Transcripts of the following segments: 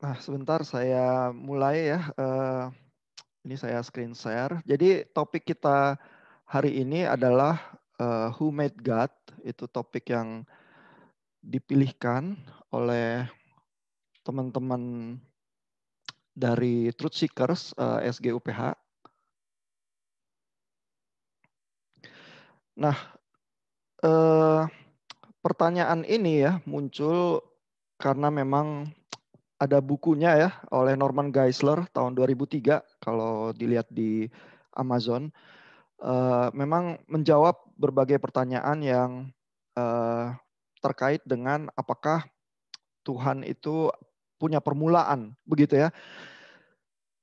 Nah, sebentar saya mulai ya. Ini saya screen share. Jadi topik kita hari ini adalah Who Made God. Itu topik yang dipilihkan oleh teman-teman dari Truth Seekers SGUPH. Nah, eh, pertanyaan ini ya muncul karena memang ada bukunya ya oleh Norman Geisler tahun 2003 kalau dilihat di Amazon. Memang menjawab berbagai pertanyaan yang eh, terkait dengan apakah Tuhan itu punya permulaan, begitu ya.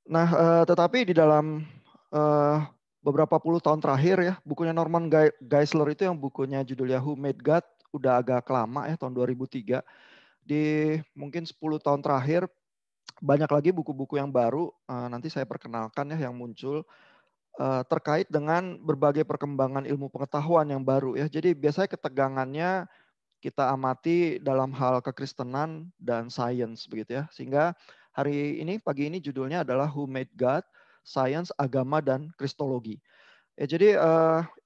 Nah, tetapi di dalam eh, beberapa puluh tahun terakhir ya, bukunya Norman Geisler itu yang bukunya judulnya Who Made God udah agak lama ya, tahun 2003. Di mungkin 10 tahun terakhir banyak lagi buku-buku yang baru, nanti saya perkenalkan ya yang muncul terkait dengan berbagai perkembangan ilmu pengetahuan yang baru ya. Jadi biasanya ketegangannya kita amati dalam hal kekristenan dan sains begitu ya. Sehingga hari ini pagi ini judulnya adalah Who Made God, Sains, Agama dan Kristologi. Ya jadi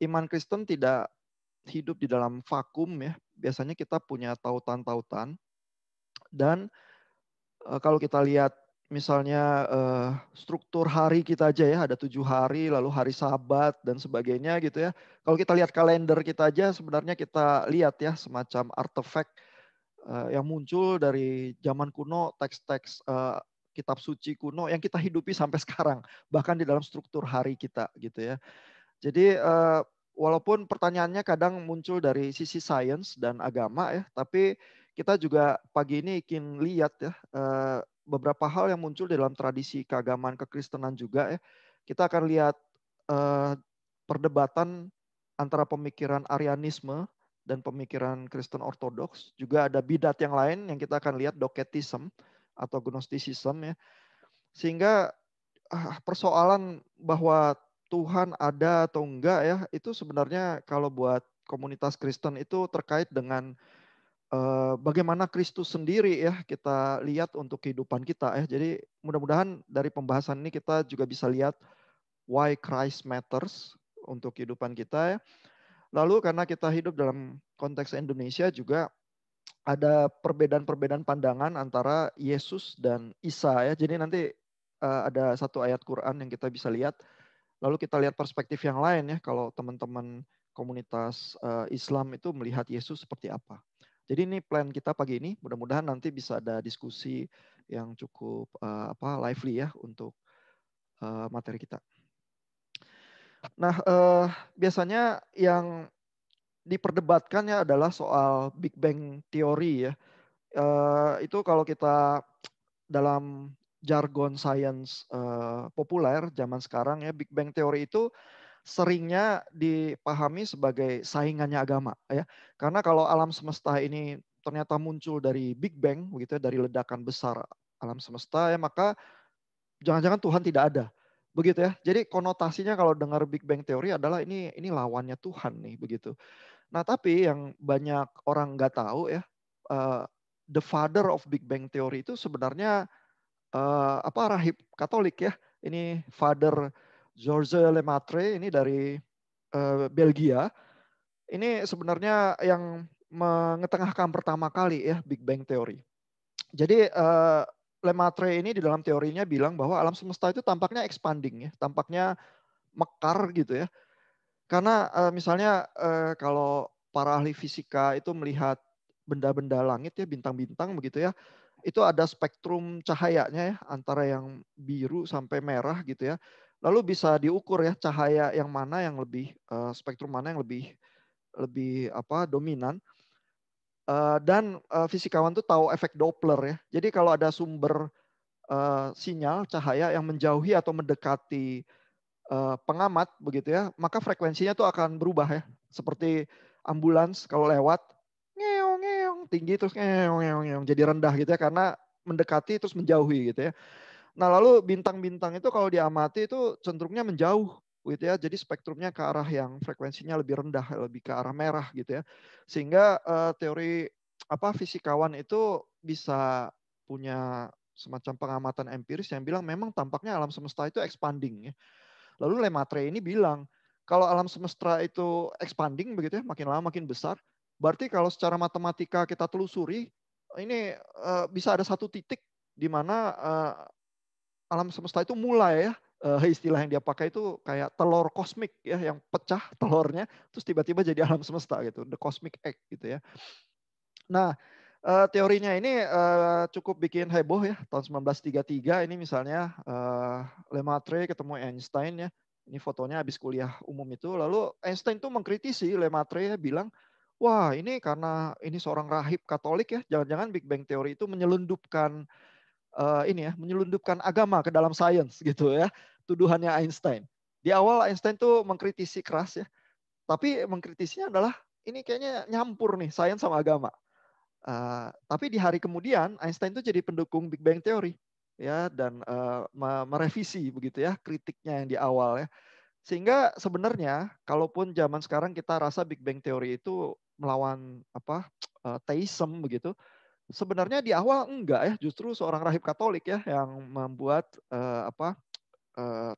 iman Kristen tidak hidup di dalam vakum ya. Biasanya kita punya tautan-tautan dan kalau kita lihat misalnya struktur hari kita aja ya, ada 7 hari, lalu hari Sabat dan sebagainya gitu ya. Kalau kita lihat kalender kita aja sebenarnya kita lihat ya semacam artefak yang muncul dari zaman kuno, teks-teks kitab suci kuno yang kita hidupi sampai sekarang, bahkan di dalam struktur hari kita gitu ya. Jadi walaupun pertanyaannya kadang muncul dari sisi sains dan agama ya, tapi kita juga pagi ini ingin lihat ya beberapa hal yang muncul dalam tradisi keagamaan kekristenan juga ya. Kita akan lihat eh, perdebatan antara pemikiran Arianisme dan pemikiran Kristen Ortodoks. Juga ada bidat yang lain yang kita akan lihat Docetism atau Gnosticism ya. Sehingga persoalan bahwa Tuhan ada atau enggak ya, itu sebenarnya kalau buat komunitas Kristen itu terkait dengan bagaimana Kristus sendiri ya kita lihat untuk kehidupan kita ya. Jadi mudah-mudahan dari pembahasan ini kita juga bisa lihat why Christ matters untuk kehidupan kita ya. Lalu karena kita hidup dalam konteks Indonesia juga ada perbedaan-perbedaan pandangan antara Yesus dan Isa ya. Jadi nanti ada satu ayat Quran yang kita bisa lihat. Lalu kita lihat perspektif yang lain ya. Kalau teman-teman komunitas Islam itu melihat Yesus seperti apa. Jadi ini plan kita pagi ini. Mudah-mudahan nanti bisa ada diskusi yang cukup lively ya untuk materi kita. Nah, biasanya yang diperdebatkan ya adalah soal Big Bang teori ya. Itu kalau kita dalam jargon sains populer zaman sekarang ya, Big Bang teori itu seringnya dipahami sebagai saingannya agama ya. Karena kalau alam semesta ini ternyata muncul dari Big Bang begitu ya, dari ledakan besar alam semesta ya, maka jangan-jangan Tuhan tidak ada. Begitu ya. Jadi konotasinya kalau dengar Big Bang teori adalah ini lawannya Tuhan nih begitu. Nah, tapi yang banyak orang nggak tahu ya, uh, the father of Big Bang Theory itu sebenarnya rahib Katolik ya. Ini Father George Lemaitre ini dari Belgia. Ini sebenarnya yang mengetengahkan pertama kali ya Big Bang Theory. Jadi Lemaitre ini di dalam teorinya bilang bahwa alam semesta itu tampaknya expanding ya, tampaknya mekar gitu ya. Karena misalnya kalau para ahli fisika itu melihat benda-benda langit ya, bintang-bintang begitu ya, itu ada spektrum cahayanya ya, antara yang biru sampai merah gitu ya. Lalu bisa diukur ya cahaya yang mana yang lebih spektrum mana yang lebih lebih dominan. Dan fisikawan tuh tahu efek Doppler ya. Jadi kalau ada sumber sinyal cahaya yang menjauhi atau mendekati pengamat begitu ya, maka frekuensinya tuh akan berubah ya. Seperti ambulans kalau lewat ngeong ngeong tinggi terus ngeong ngeong ngeong jadi rendah gitu ya karena mendekati terus menjauhi gitu ya. Nah, lalu bintang-bintang itu kalau diamati itu cenderungnya menjauh gitu ya. Jadi spektrumnya ke arah yang frekuensinya lebih rendah, lebih ke arah merah gitu ya. Sehingga teori fisikawan itu bisa punya semacam pengamatan empiris yang bilang memang tampaknya alam semesta itu expanding ya. Lalu Lemaitre ini bilang kalau alam semesta itu expanding begitu ya, makin lama makin besar, berarti kalau secara matematika kita telusuri ini bisa ada satu titik di mana alam semesta itu mulai ya, istilah yang dia pakai itu kayak telur kosmik ya, yang pecah telurnya, terus tiba-tiba jadi alam semesta gitu, the cosmic egg gitu ya. Nah, teorinya ini cukup bikin heboh ya, tahun 1933 ini misalnya Lemaitre ketemu Einstein ya, ini fotonya habis kuliah umum itu, lalu Einstein tuh mengkritisi Lemaitre ya, bilang, wah ini karena ini seorang rahib Katolik ya, jangan-jangan Big Bang teori itu menyelundupkan menyelundupkan agama ke dalam sains gitu ya, tuduhannya Einstein. Di awal Einstein tuh mengkritisi keras ya, tapi mengkritisinya adalah ini kayaknya nyampur nih sains sama agama. Tapi di hari kemudian Einstein tuh jadi pendukung Big Bang teori ya, dan merevisi begitu ya kritiknya yang di awal ya. Sehingga sebenarnya kalaupun zaman sekarang kita rasa Big Bang teori itu melawan theism begitu, sebenarnya di awal enggak ya, justru seorang rahib Katolik ya yang membuat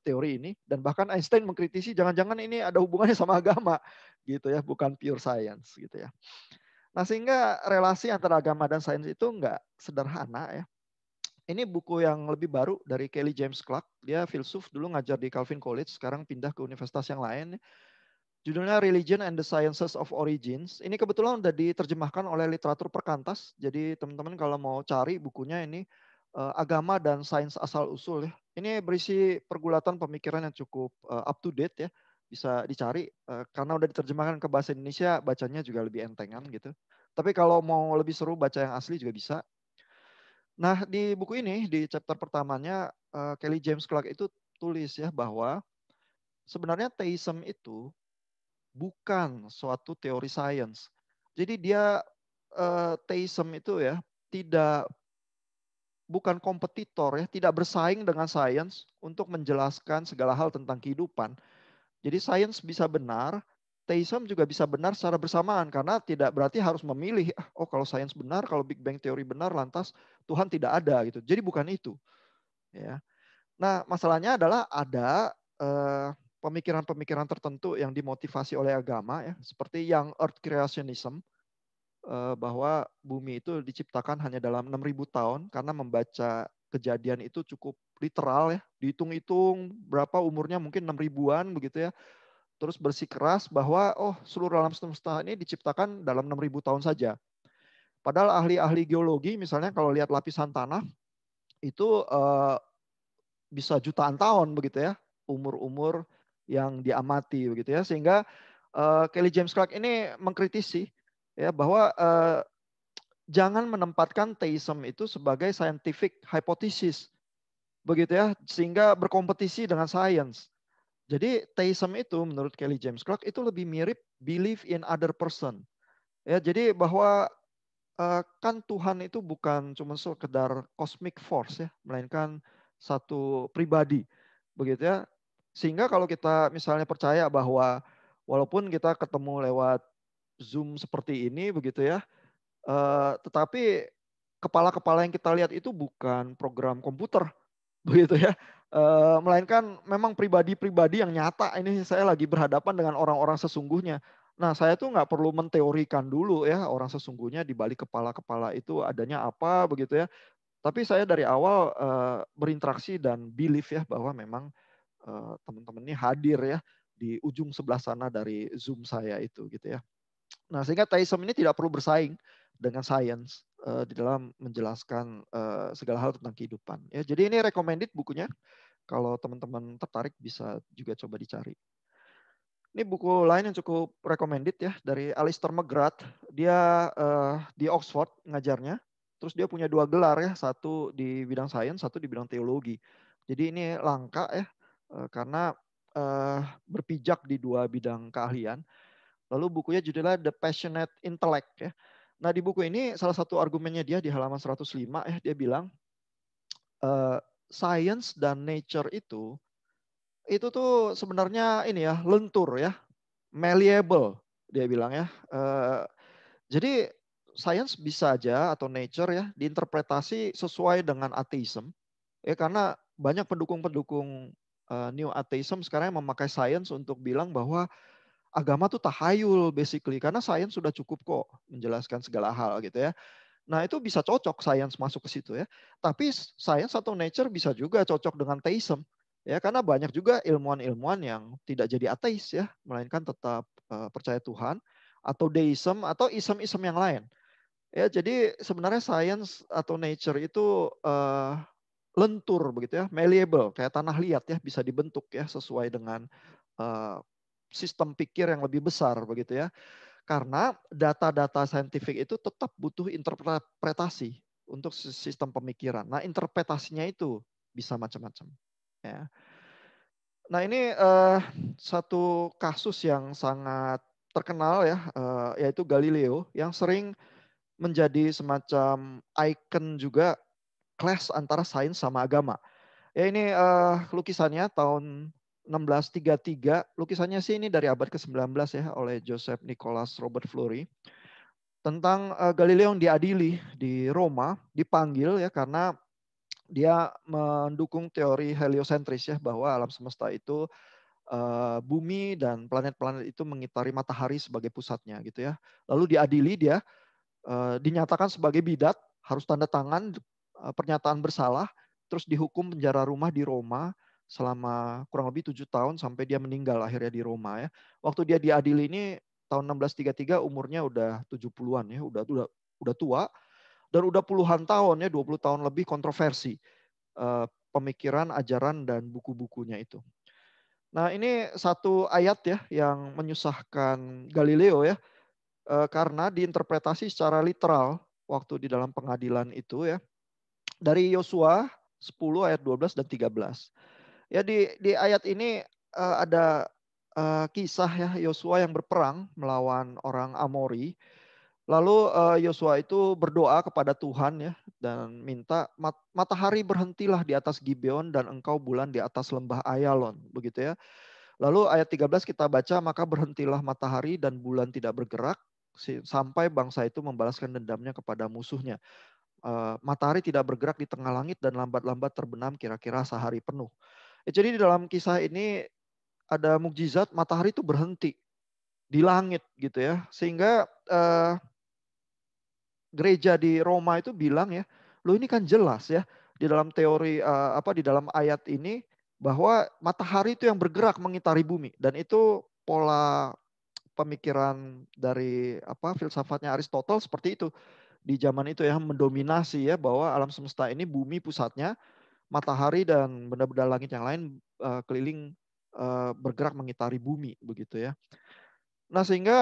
teori ini, dan bahkan Einstein mengkritisi jangan-jangan ini ada hubungannya sama agama gitu ya, bukan pure science gitu ya. Nah, sehingga relasi antara agama dan sains itu enggak sederhana ya. Ini buku yang lebih baru dari Kelly James Clark, dia filsuf dulu ngajar di Calvin College, sekarang pindah ke universitas yang lain. Judulnya Religion and the Sciences of Origins. Ini kebetulan udah diterjemahkan oleh Literatur Perkantas. Jadi teman-teman kalau mau cari bukunya ini Agama dan Sains Asal-Usul ya. Ini berisi pergulatan pemikiran yang cukup up to date ya. Bisa dicari karena udah diterjemahkan ke bahasa Indonesia, bacanya juga lebih entengan gitu. Tapi kalau mau lebih seru baca yang asli juga bisa. Nah, di buku ini di chapter pertamanya Kelly James Clark itu tulis ya bahwa sebenarnya theism itu bukan suatu teori sains. Jadi dia theism itu ya bukan kompetitor ya, tidak bersaing dengan sains untuk menjelaskan segala hal tentang kehidupan. Jadi sains bisa benar, theism juga bisa benar secara bersamaan karena tidak berarti harus memilih, oh kalau sains benar, kalau Big Bang teori benar, lantas Tuhan tidak ada gitu. Jadi bukan itu. Ya. Nah, masalahnya adalah ada pemikiran-pemikiran tertentu yang dimotivasi oleh agama ya, seperti yang Earth Creationism, bahwa bumi itu diciptakan hanya dalam 6.000 tahun karena membaca kejadian itu cukup literal ya, dihitung-hitung berapa umurnya mungkin 6 ribuan begitu ya. Terus bersikeras bahwa oh seluruh alam semesta ini diciptakan dalam 6.000 tahun saja. Padahal ahli-ahli geologi misalnya kalau lihat lapisan tanah itu bisa jutaan tahun begitu ya, umur-umur yang diamati begitu ya, sehingga Kelly James Clark ini mengkritisi ya bahwa jangan menempatkan theism itu sebagai scientific hypothesis begitu ya, sehingga berkompetisi dengan sains. Jadi theism itu menurut Kelly James Clark itu lebih mirip belief in other person. Ya, jadi bahwa kan Tuhan itu bukan cuma sekedar cosmic force ya, melainkan satu pribadi, begitu ya. Sehingga kalau kita misalnya percaya bahwa walaupun kita ketemu lewat Zoom seperti ini, begitu ya, tetapi kepala-kepala yang kita lihat itu bukan program komputer, begitu ya. Melainkan memang pribadi-pribadi yang nyata. Ini saya lagi berhadapan dengan orang-orang sesungguhnya. Nah, saya tuh nggak perlu menteorikan dulu ya orang sesungguhnya di balik kepala-kepala itu adanya apa begitu ya. Tapi saya dari awal berinteraksi dan believe ya bahwa memang teman-teman ini hadir ya di ujung sebelah sana dari Zoom saya itu gitu ya. Nah, sehingga theism ini tidak perlu bersaing dengan sains di dalam menjelaskan segala hal tentang kehidupan. Ya, jadi ini recommended bukunya. Kalau teman-teman tertarik bisa juga coba dicari. Ini buku lain yang cukup recommended ya dari Alistair McGrath. Dia di Oxford ngajarnya. Terus dia punya 2 gelar ya, satu di bidang sains, satu di bidang teologi. Jadi ini langka ya karena berpijak di 2 bidang keahlian. Lalu bukunya judulnya The Passionate Intellect ya. Nah, di buku ini salah satu argumennya dia di halaman 105 ya, dia bilang science dan nature itu tuh sebenarnya ini ya, lentur ya, malleable dia bilang ya. Jadi science bisa aja atau nature ya diinterpretasi sesuai dengan atheism. Ya karena banyak pendukung-pendukung new atheism sekarang yang memakai science untuk bilang bahwa agama tuh tahayul basically karena science sudah cukup kok menjelaskan segala hal gitu ya. Nah, itu bisa cocok science masuk ke situ ya. Tapi science atau nature bisa juga cocok dengan theism. Ya, karena banyak juga ilmuwan-ilmuwan yang tidak jadi ateis ya, melainkan tetap percaya Tuhan atau deism atau ism-ism yang lain. Ya, jadi sebenarnya science atau nature itu lentur begitu ya, malleable kayak tanah liat ya, bisa dibentuk ya sesuai dengan eh, sistem pikir yang lebih besar begitu ya. Karena data-data saintifik itu tetap butuh interpretasi untuk sistem pemikiran. Nah, interpretasinya itu bisa macam-macam. Ya. Nah, ini satu kasus yang sangat terkenal ya, yaitu Galileo yang sering menjadi semacam icon juga clash antara sains sama agama. Ya ini lukisannya tahun 1633. Lukisannya sih ini dari abad ke-19 ya oleh Joseph Nicholas Robert Fleury. Tentang Galileo yang diadili di Roma, dipanggil ya karena dia mendukung teori heliosentris ya bahwa alam semesta itu bumi dan planet-planet itu mengitari matahari sebagai pusatnya gitu ya. Lalu diadili dia dinyatakan sebagai bidat, harus tanda tangan pernyataan bersalah, terus dihukum penjara rumah di Roma selama kurang lebih 7 tahun sampai dia meninggal akhirnya di Roma ya. Waktu dia diadili ini tahun 1633 umurnya udah 70-an ya, udah tua dan udah puluhan tahun ya, 20 tahun lebih kontroversi pemikiran, ajaran dan buku-bukunya itu. Nah, ini satu ayat ya yang menyusahkan Galileo ya karena diinterpretasi secara literal waktu di dalam pengadilan itu ya. Dari Yosua 10 ayat 12 dan 13. Ya di ayat ini ada kisah ya Yosua yang berperang melawan orang Amori. Lalu Yosua itu berdoa kepada Tuhan ya dan minta matahari berhentilah di atas Gibeon dan engkau bulan di atas lembah Ayalon begitu ya. Lalu ayat 13 kita baca maka berhentilah matahari dan bulan tidak bergerak sampai bangsa itu membalaskan dendamnya kepada musuhnya. Matahari tidak bergerak di tengah langit dan lambat-lambat terbenam kira-kira sehari penuh. Jadi di dalam kisah ini ada mukjizat matahari itu berhenti di langit gitu ya. Sehingga gereja di Roma itu bilang ya, lo ini kan jelas ya di dalam teori di dalam ayat ini bahwa matahari itu yang bergerak mengitari bumi dan itu pola pemikiran dari filsafatnya Aristotle seperti itu di zaman itu ya mendominasi ya bahwa alam semesta ini bumi pusatnya, matahari dan benda-benda langit yang lain keliling bergerak mengitari bumi begitu ya. Nah sehingga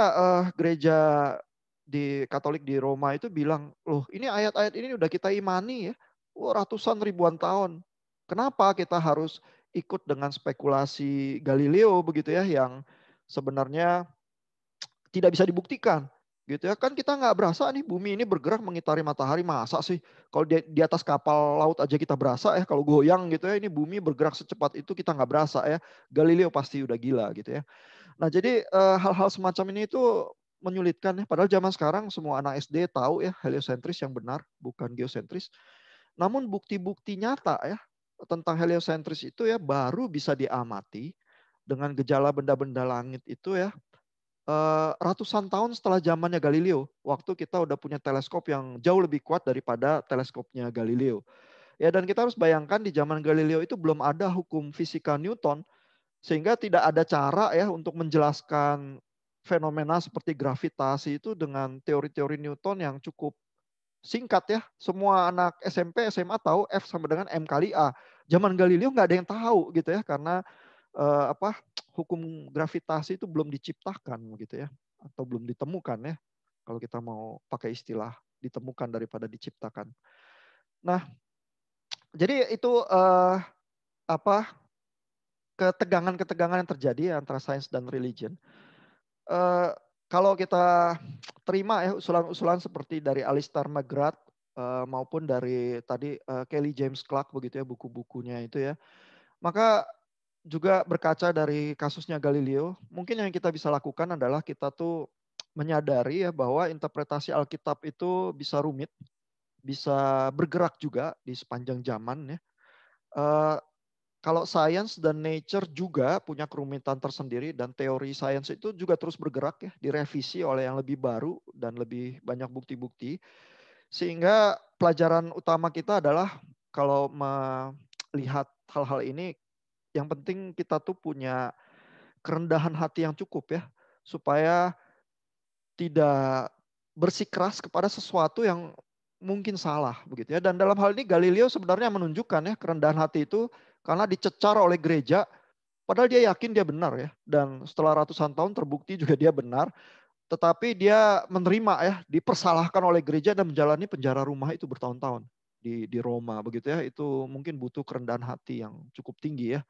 gereja di Katolik di Roma itu bilang, loh ini ayat-ayat ini udah kita imani ya, ratusan ribuan tahun. Kenapa kita harus ikut dengan spekulasi Galileo begitu ya yang sebenarnya tidak bisa dibuktikan gitu ya kan kita nggak berasa nih bumi ini bergerak mengitari matahari masa sih kalau di atas kapal laut aja kita berasa ya kalau goyang gitu ya ini bumi bergerak secepat itu kita nggak berasa ya Galileo pasti udah gila gitu ya. Nah jadi hal-hal semacam ini itu menyulitkan ya padahal zaman sekarang semua anak SD tahu ya heliosentris yang benar bukan geosentris. Namun bukti-bukti nyata ya tentang heliosentris itu ya baru bisa diamati dengan gejala benda-benda langit itu ya ratusan tahun setelah zamannya Galileo, waktu kita udah punya teleskop yang jauh lebih kuat daripada teleskopnya Galileo. Ya dan kita harus bayangkan di zaman Galileo itu belum ada hukum fisika Newton, sehingga tidak ada cara ya untuk menjelaskan fenomena seperti gravitasi itu dengan teori-teori Newton yang cukup singkat ya. Semua anak SMP, SMA tahu F sama dengan M kali A. Zaman Galileo nggak ada yang tahu gitu ya, karena eh, apa hukum gravitasi itu belum diciptakan gitu ya atau belum ditemukan ya kalau kita mau pakai istilah ditemukan daripada diciptakan. Nah, jadi itu apa ketegangan-ketegangan yang terjadi antara sains dan religion. Eh, kalau kita terima ya usulan-usulan seperti dari Alistair McGrath maupun dari tadi Kelly James Clark begitu ya buku-bukunya itu ya, maka juga berkaca dari kasusnya Galileo, mungkin yang kita bisa lakukan adalah kita tuh menyadari ya bahwa interpretasi Alkitab itu bisa rumit, bisa bergerak juga di sepanjang zaman ya. Eh, Kalau sains dan nature juga punya kerumitan tersendiri dan teori sains itu juga terus bergerak ya, direvisi oleh yang lebih baru dan lebih banyak bukti-bukti. Sehingga pelajaran utama kita adalah kalau melihat hal-hal ini, yang penting kita tuh punya kerendahan hati yang cukup ya, supaya tidak bersikeras kepada sesuatu yang mungkin salah begitu ya. Dan dalam hal ini Galileo sebenarnya menunjukkan ya kerendahan hati itu karena dicecar oleh gereja, padahal dia yakin dia benar ya. Dan setelah ratusan tahun terbukti juga dia benar, tetapi dia menerima ya, dipersalahkan oleh gereja dan menjalani penjara rumah itu bertahun-tahun di Roma begitu ya. Itu mungkin butuh kerendahan hati yang cukup tinggi ya.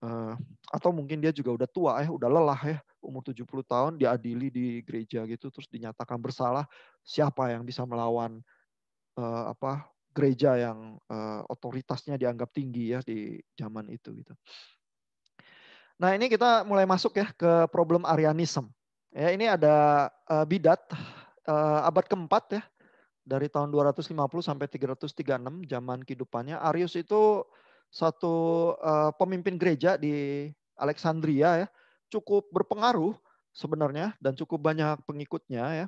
Eh, atau mungkin dia juga udah tua ya, udah lelah ya, umur 70 tahun diadili di gereja gitu terus dinyatakan bersalah. Siapa yang bisa melawan gereja yang otoritasnya dianggap tinggi ya di zaman itu gitu. Nah, ini kita mulai masuk ya ke problem Arianism. Ya, ini ada bidat abad keempat ya, dari tahun 250 sampai 336 zaman kehidupannya. Arius itu satu pemimpin gereja di Alexandria ya, cukup berpengaruh sebenarnya dan cukup banyak pengikutnya ya.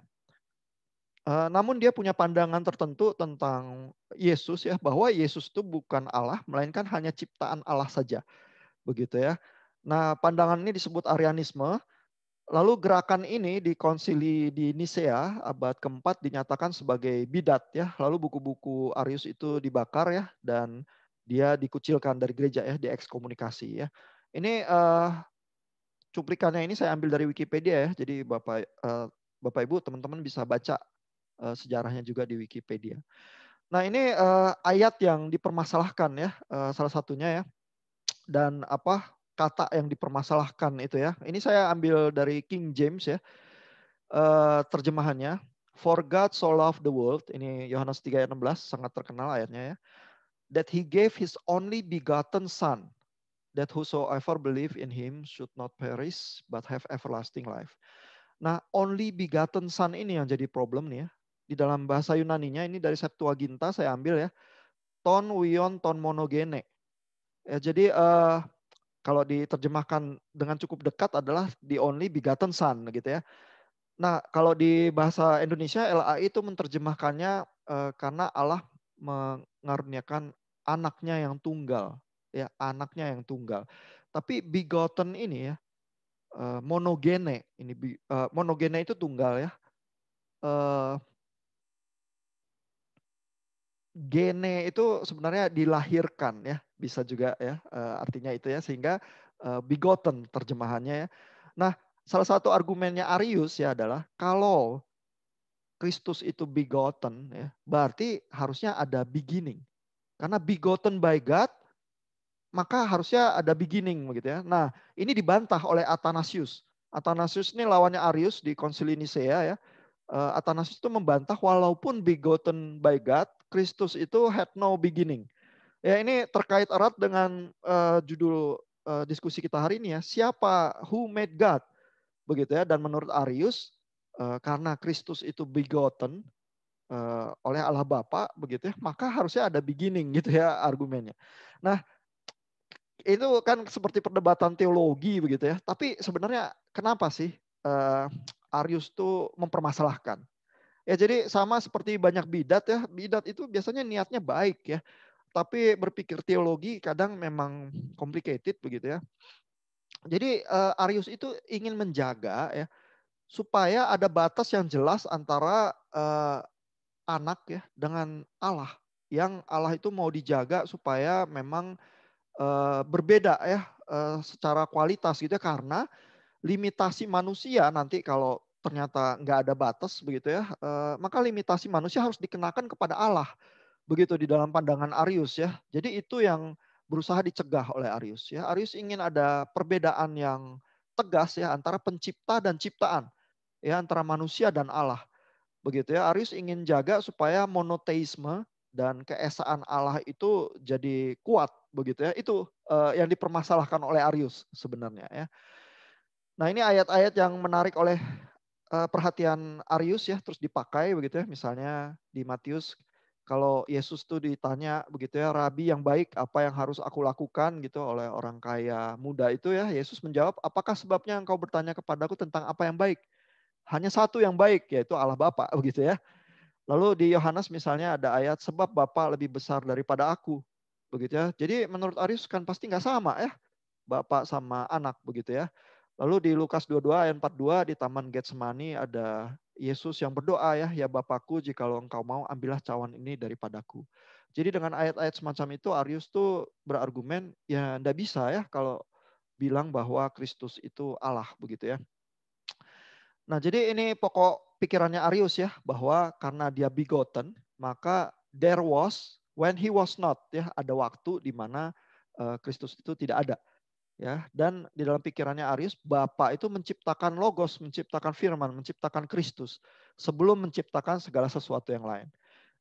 Namun dia punya pandangan tertentu tentang Yesus ya, bahwa Yesus itu bukan Allah, melainkan hanya ciptaan Allah saja, begitu ya. Nah, pandangan ini disebut Arianisme. Lalu gerakan ini di konsili di Nisea abad keempat dinyatakan sebagai bidat ya. Lalu buku-buku Arius itu dibakar ya dan dia dikucilkan dari gereja ya, diekskomunikasi ya. Ini cuplikannya ini saya ambil dari Wikipedia ya. Jadi Bapak Ibu teman-teman bisa baca sejarahnya juga di Wikipedia. Nah, ini ayat yang dipermasalahkan ya, salah satunya ya. Dan kata yang dipermasalahkan itu ya. Ini saya ambil dari King James ya. Terjemahannya, for God so loved the world, ini Yohanes 3 ayat 16, sangat terkenal ayatnya ya, that he gave his only begotten son, that whosoever believe in him should not perish but have everlasting life. Nah, only begotten son ini yang jadi problem nih ya. Di dalam bahasa Yunaninya ini dari Septuaginta saya ambil ya, ton wion ton monogene. Ya, jadi kalau diterjemahkan dengan cukup dekat adalah the only begotten son gitu ya. Nah, kalau di bahasa Indonesia LAI itu menerjemahkannya karena Allah mengaruniakan anaknya yang tunggal, ya anaknya yang tunggal. Tapi begotten ini ya monogene, ini monogene itu tunggal ya. Eh, Gene itu sebenarnya dilahirkan ya, bisa juga ya artinya itu ya, sehingga begotten terjemahannya ya. Nah, salah satu argumennya Arius ya adalah kalau Kristus itu begotten ya, berarti harusnya ada beginning. Karena begotten by God, maka harusnya ada beginning begitu ya. Nah, ini dibantah oleh Athanasius. Athanasius ini lawannya Arius di Konsili Nicea ya. Athanasius itu membantah walaupun begotten by God, Kristus itu had no beginning. Ya, ini terkait erat dengan judul diskusi kita hari ini ya. Siapa who made God? Begitu ya. Dan menurut Arius karena Kristus itu begotten oleh Allah Bapa begitu ya, maka harusnya ada beginning gitu ya argumennya. Nah, itu kan seperti perdebatan teologi begitu ya. Tapi sebenarnya kenapa sih Arius tuh mempermasalahkan? Ya jadi sama seperti banyak bidat ya. Bidat itu biasanya niatnya baik ya. Tapi berpikir teologi kadang memang complicated begitu ya. Jadi Arius itu ingin menjaga ya supaya ada batas yang jelas antara anak ya dengan Allah. Yang Allah itu mau dijaga supaya memang berbeda ya secara kualitas gitu ya, karena limitasi manusia nanti kalau ternyata nggak ada batas begitu ya, maka limitasi manusia harus dikenakan kepada Allah begitu di dalam pandangan Arius ya. Jadi itu yang berusaha dicegah oleh Arius ya. Arius ingin ada perbedaan yang tegas ya antara pencipta dan ciptaan ya, antara manusia dan Allah. Begitu ya, Arius ingin jaga supaya monoteisme dan keesaan Allah itu jadi kuat begitu ya. Itu yang dipermasalahkan oleh Arius sebenarnya ya. Nah, ini ayat-ayat yang menarik oleh perhatian Arius ya terus dipakai begitu ya. Misalnya di Matius kalau Yesus tuh ditanya begitu ya, "Rabi yang baik apa yang harus aku lakukan?" gitu oleh orang kaya muda itu ya. Yesus menjawab, "Apakah sebabnya engkau bertanya kepadaku tentang apa yang baik? Hanya satu yang baik, yaitu Allah Bapa," begitu ya. Lalu di Yohanes misalnya ada ayat, "Sebab Bapa lebih besar daripada aku." Begitu ya. Jadi menurut Arius kan pasti nggak sama ya, Bapak sama anak begitu ya. Lalu di Lukas 22 ayat 42 di Taman Getsemani ada Yesus yang berdoa ya, "Ya Bapakku, jikalau engkau mau ambillah cawan ini daripadaku." Jadi dengan ayat-ayat semacam itu Arius tuh berargumen ya ndak bisa ya kalau bilang bahwa Kristus itu Allah begitu ya. Nah, jadi ini pokok pikirannya Arius ya, bahwa karena dia begotten, maka there was when he was not ya, ada waktu di mana Kristus itu tidak ada ya. Dan di dalam pikirannya Arius, Bapa itu menciptakan logos, menciptakan firman, menciptakan Kristus sebelum menciptakan segala sesuatu yang lain.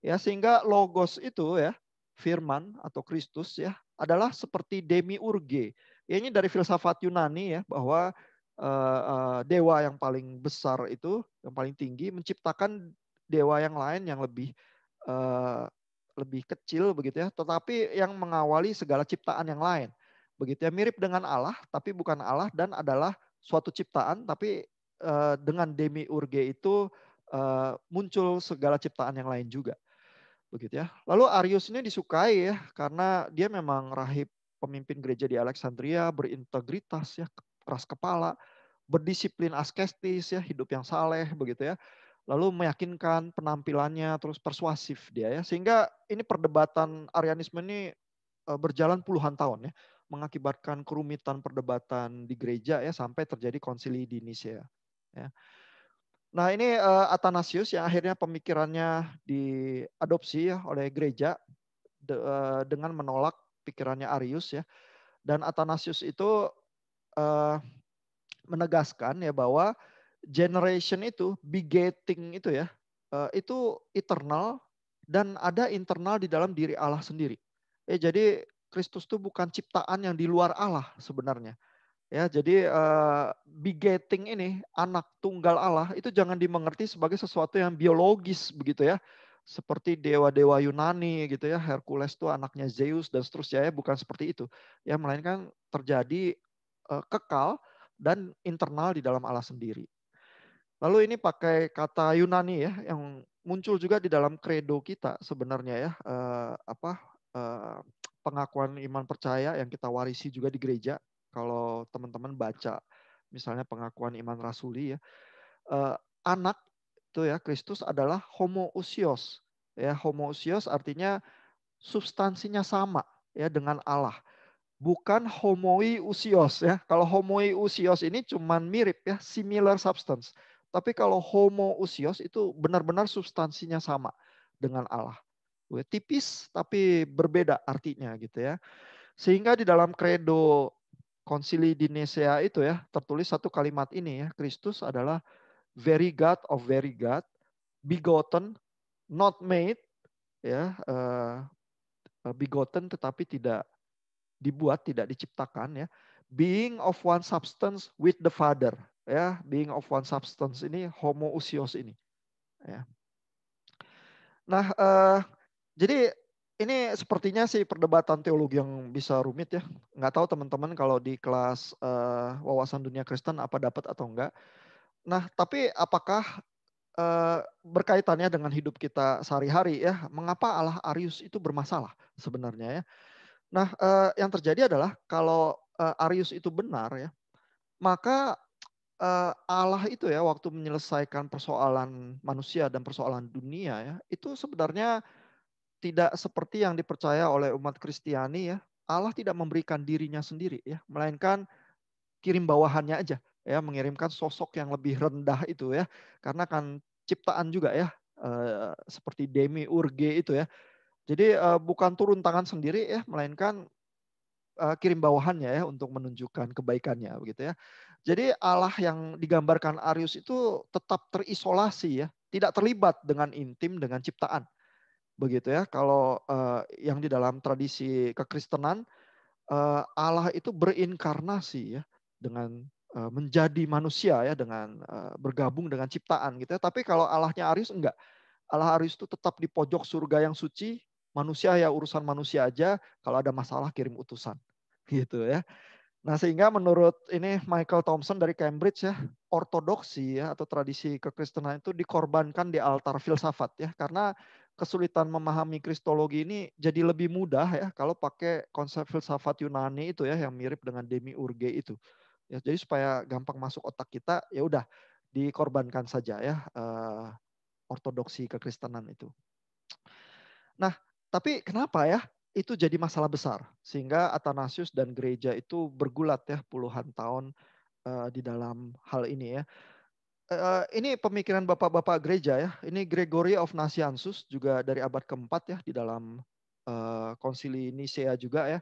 Ya, sehingga logos itu ya, firman atau Kristus ya, adalah seperti demiurge. Ya, ini dari filsafat Yunani ya, bahwa dewa yang paling besar itu, yang paling tinggi menciptakan dewa yang lain yang eh, lebih kecil begitu ya, tetapi yang mengawali segala ciptaan yang lain. Begitu ya, mirip dengan Allah tapi bukan Allah dan adalah suatu ciptaan tapi dengan demiurge itu muncul segala ciptaan yang lain juga. Begitu ya. Lalu Arius ini disukai ya karena dia memang rahib pemimpin gereja di Alexandria, berintegritas ya, keras kepala, berdisiplin asketis ya, hidup yang saleh begitu ya. Lalu meyakinkan penampilannya terus persuasif dia ya. Sehingga ini perdebatan Arianisme ini berjalan puluhan tahun ya, mengakibatkan kerumitan perdebatan di gereja ya sampai terjadi konsili di Nicea ya. Nah, ini Athanasius yang akhirnya pemikirannya diadopsi ya oleh gereja dengan menolak pikirannya Arius ya. Dan Athanasius itu eh, menegaskan ya bahwa generation itu, begetting itu ya, itu eternal dan ada internal di dalam diri Allah sendiri. Jadi Kristus itu bukan ciptaan yang di luar Allah sebenarnya. Ya, jadi begetting ini anak tunggal Allah itu jangan dimengerti sebagai sesuatu yang biologis begitu ya. Seperti dewa-dewa Yunani gitu ya, Hercules itu anaknya Zeus dan seterusnya ya, bukan seperti itu. Ya, melainkan terjadi kekal dan internal di dalam Allah sendiri. Lalu ini pakai kata Yunani ya yang muncul juga di dalam kredo kita sebenarnya ya, eh, pengakuan iman percaya yang kita warisi juga di gereja. Kalau teman-teman baca misalnya pengakuan iman rasuli ya, eh, anak itu ya Kristus adalah homoousios. Ya, homoousios artinya substansinya sama ya dengan Allah. Bukan homoiousios ya. Kalau homoiousios ini cuman mirip ya, similar substance. Tapi kalau homoousios itu benar-benar substansinya sama dengan Allah. Tipis tapi berbeda artinya gitu ya. Sehingga di dalam kredo Konsili di Nicea itu ya tertulis satu kalimat ini ya, Kristus adalah very God of very God, begotten, not made ya, begotten tetapi tidak dibuat, tidak diciptakan ya. Being of one substance with the Father ya, being of one substance ini homoousios ini ya. Nah, jadi ini sepertinya sih perdebatan teologi yang bisa rumit ya. Nggak tahu teman-teman kalau di kelas wawasan dunia Kristen apa dapat atau enggak. Nah, tapi apakah berkaitannya dengan hidup kita sehari-hari ya? Mengapa Allah Arius itu bermasalah sebenarnya ya? Nah, yang terjadi adalah kalau Arius itu benar ya, maka Allah itu ya waktu menyelesaikan persoalan manusia dan persoalan dunia ya, itu sebenarnya tidak seperti yang dipercaya oleh umat Kristiani ya. Allah tidak memberikan dirinya sendiri ya, melainkan kirim bawahannya aja ya, mengirimkan sosok yang lebih rendah itu ya. Karena kan ciptaan juga ya, seperti demiurge itu ya. Jadi bukan turun tangan sendiri ya, melainkan kirim bawahannya ya untuk menunjukkan kebaikannya begitu ya. Jadi Allah yang digambarkan Arius itu tetap terisolasi ya, tidak terlibat dengan intim dengan ciptaan. Begitu ya. Kalau yang di dalam tradisi kekristenan Allah itu berinkarnasi ya dengan menjadi manusia ya dengan bergabung dengan ciptaan gitu ya. Tapi kalau Allahnya Arius enggak. Allah Arius itu tetap di pojok surga yang suci, manusia ya urusan manusia aja, kalau ada masalah kirim utusan. Gitu ya. Nah, sehingga menurut ini Michael Thompson dari Cambridge ya, ortodoksi ya atau tradisi kekristenan itu dikorbankan di altar filsafat ya, karena kesulitan memahami kristologi ini jadi lebih mudah ya kalau pakai konsep filsafat Yunani itu ya yang mirip dengan demiurge itu. Ya, jadi supaya gampang masuk otak kita, ya udah dikorbankan saja ya ortodoksi kekristenan itu. Nah, tapi kenapa ya itu jadi masalah besar sehingga Athanasius dan gereja itu bergulat ya puluhan tahun di dalam hal ini ya. Ini pemikiran bapak-bapak gereja ya. Ini Gregory of Nazianzus juga dari abad keempat ya di dalam konsili Nicea juga ya.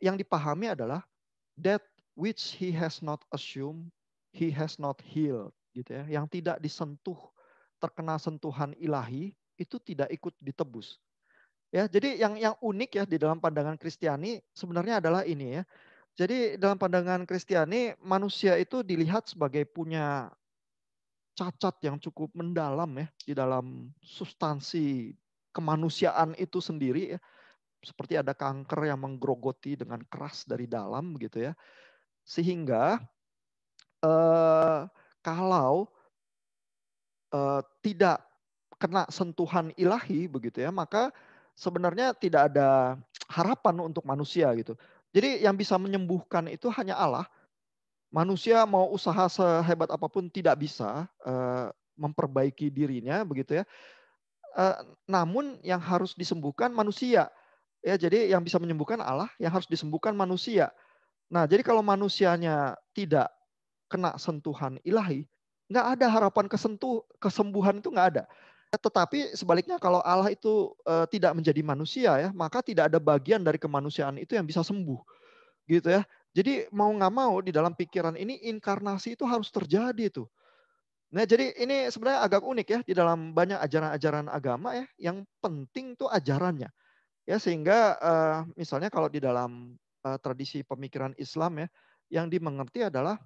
Yang dipahami adalah that which he has not assumed, he has not healed gitu ya. Yang tidak disentuh, terkena sentuhan ilahi itu tidak ikut ditebus. Ya, jadi yang unik ya di dalam pandangan Kristiani sebenarnya adalah ini ya. Jadi dalam pandangan Kristiani manusia itu dilihat sebagai punya cacat yang cukup mendalam ya di dalam substansi kemanusiaan itu sendiri ya. Seperti ada kanker yang menggerogoti dengan keras dari dalam gitu ya. Sehingga eh, kalau tidak kena sentuhan ilahi begitu ya, maka sebenarnya tidak ada harapan untuk manusia gitu. Jadi yang bisa menyembuhkan itu hanya Allah. Manusia mau usaha sehebat apapun tidak bisa memperbaiki dirinya begitu ya. Namun yang harus disembuhkan manusia. Ya, jadi yang bisa menyembuhkan Allah, yang harus disembuhkan manusia. Nah, jadi kalau manusianya tidak kena sentuhan ilahi, nggak ada harapan kesembuhan itu nggak ada. Tetapi sebaliknya kalau Allah itu tidak menjadi manusia ya, maka tidak ada bagian dari kemanusiaan itu yang bisa sembuh, gitu ya. Jadi mau nggak mau di dalam pikiran ini inkarnasi itu harus terjadi tuh. Nah, jadi ini sebenarnya agak unik ya di dalam banyak ajaran-ajaran agama ya, yang penting tuh ajarannya. Ya sehingga misalnya kalau di dalam tradisi pemikiran Islam ya, yang dimengerti adalah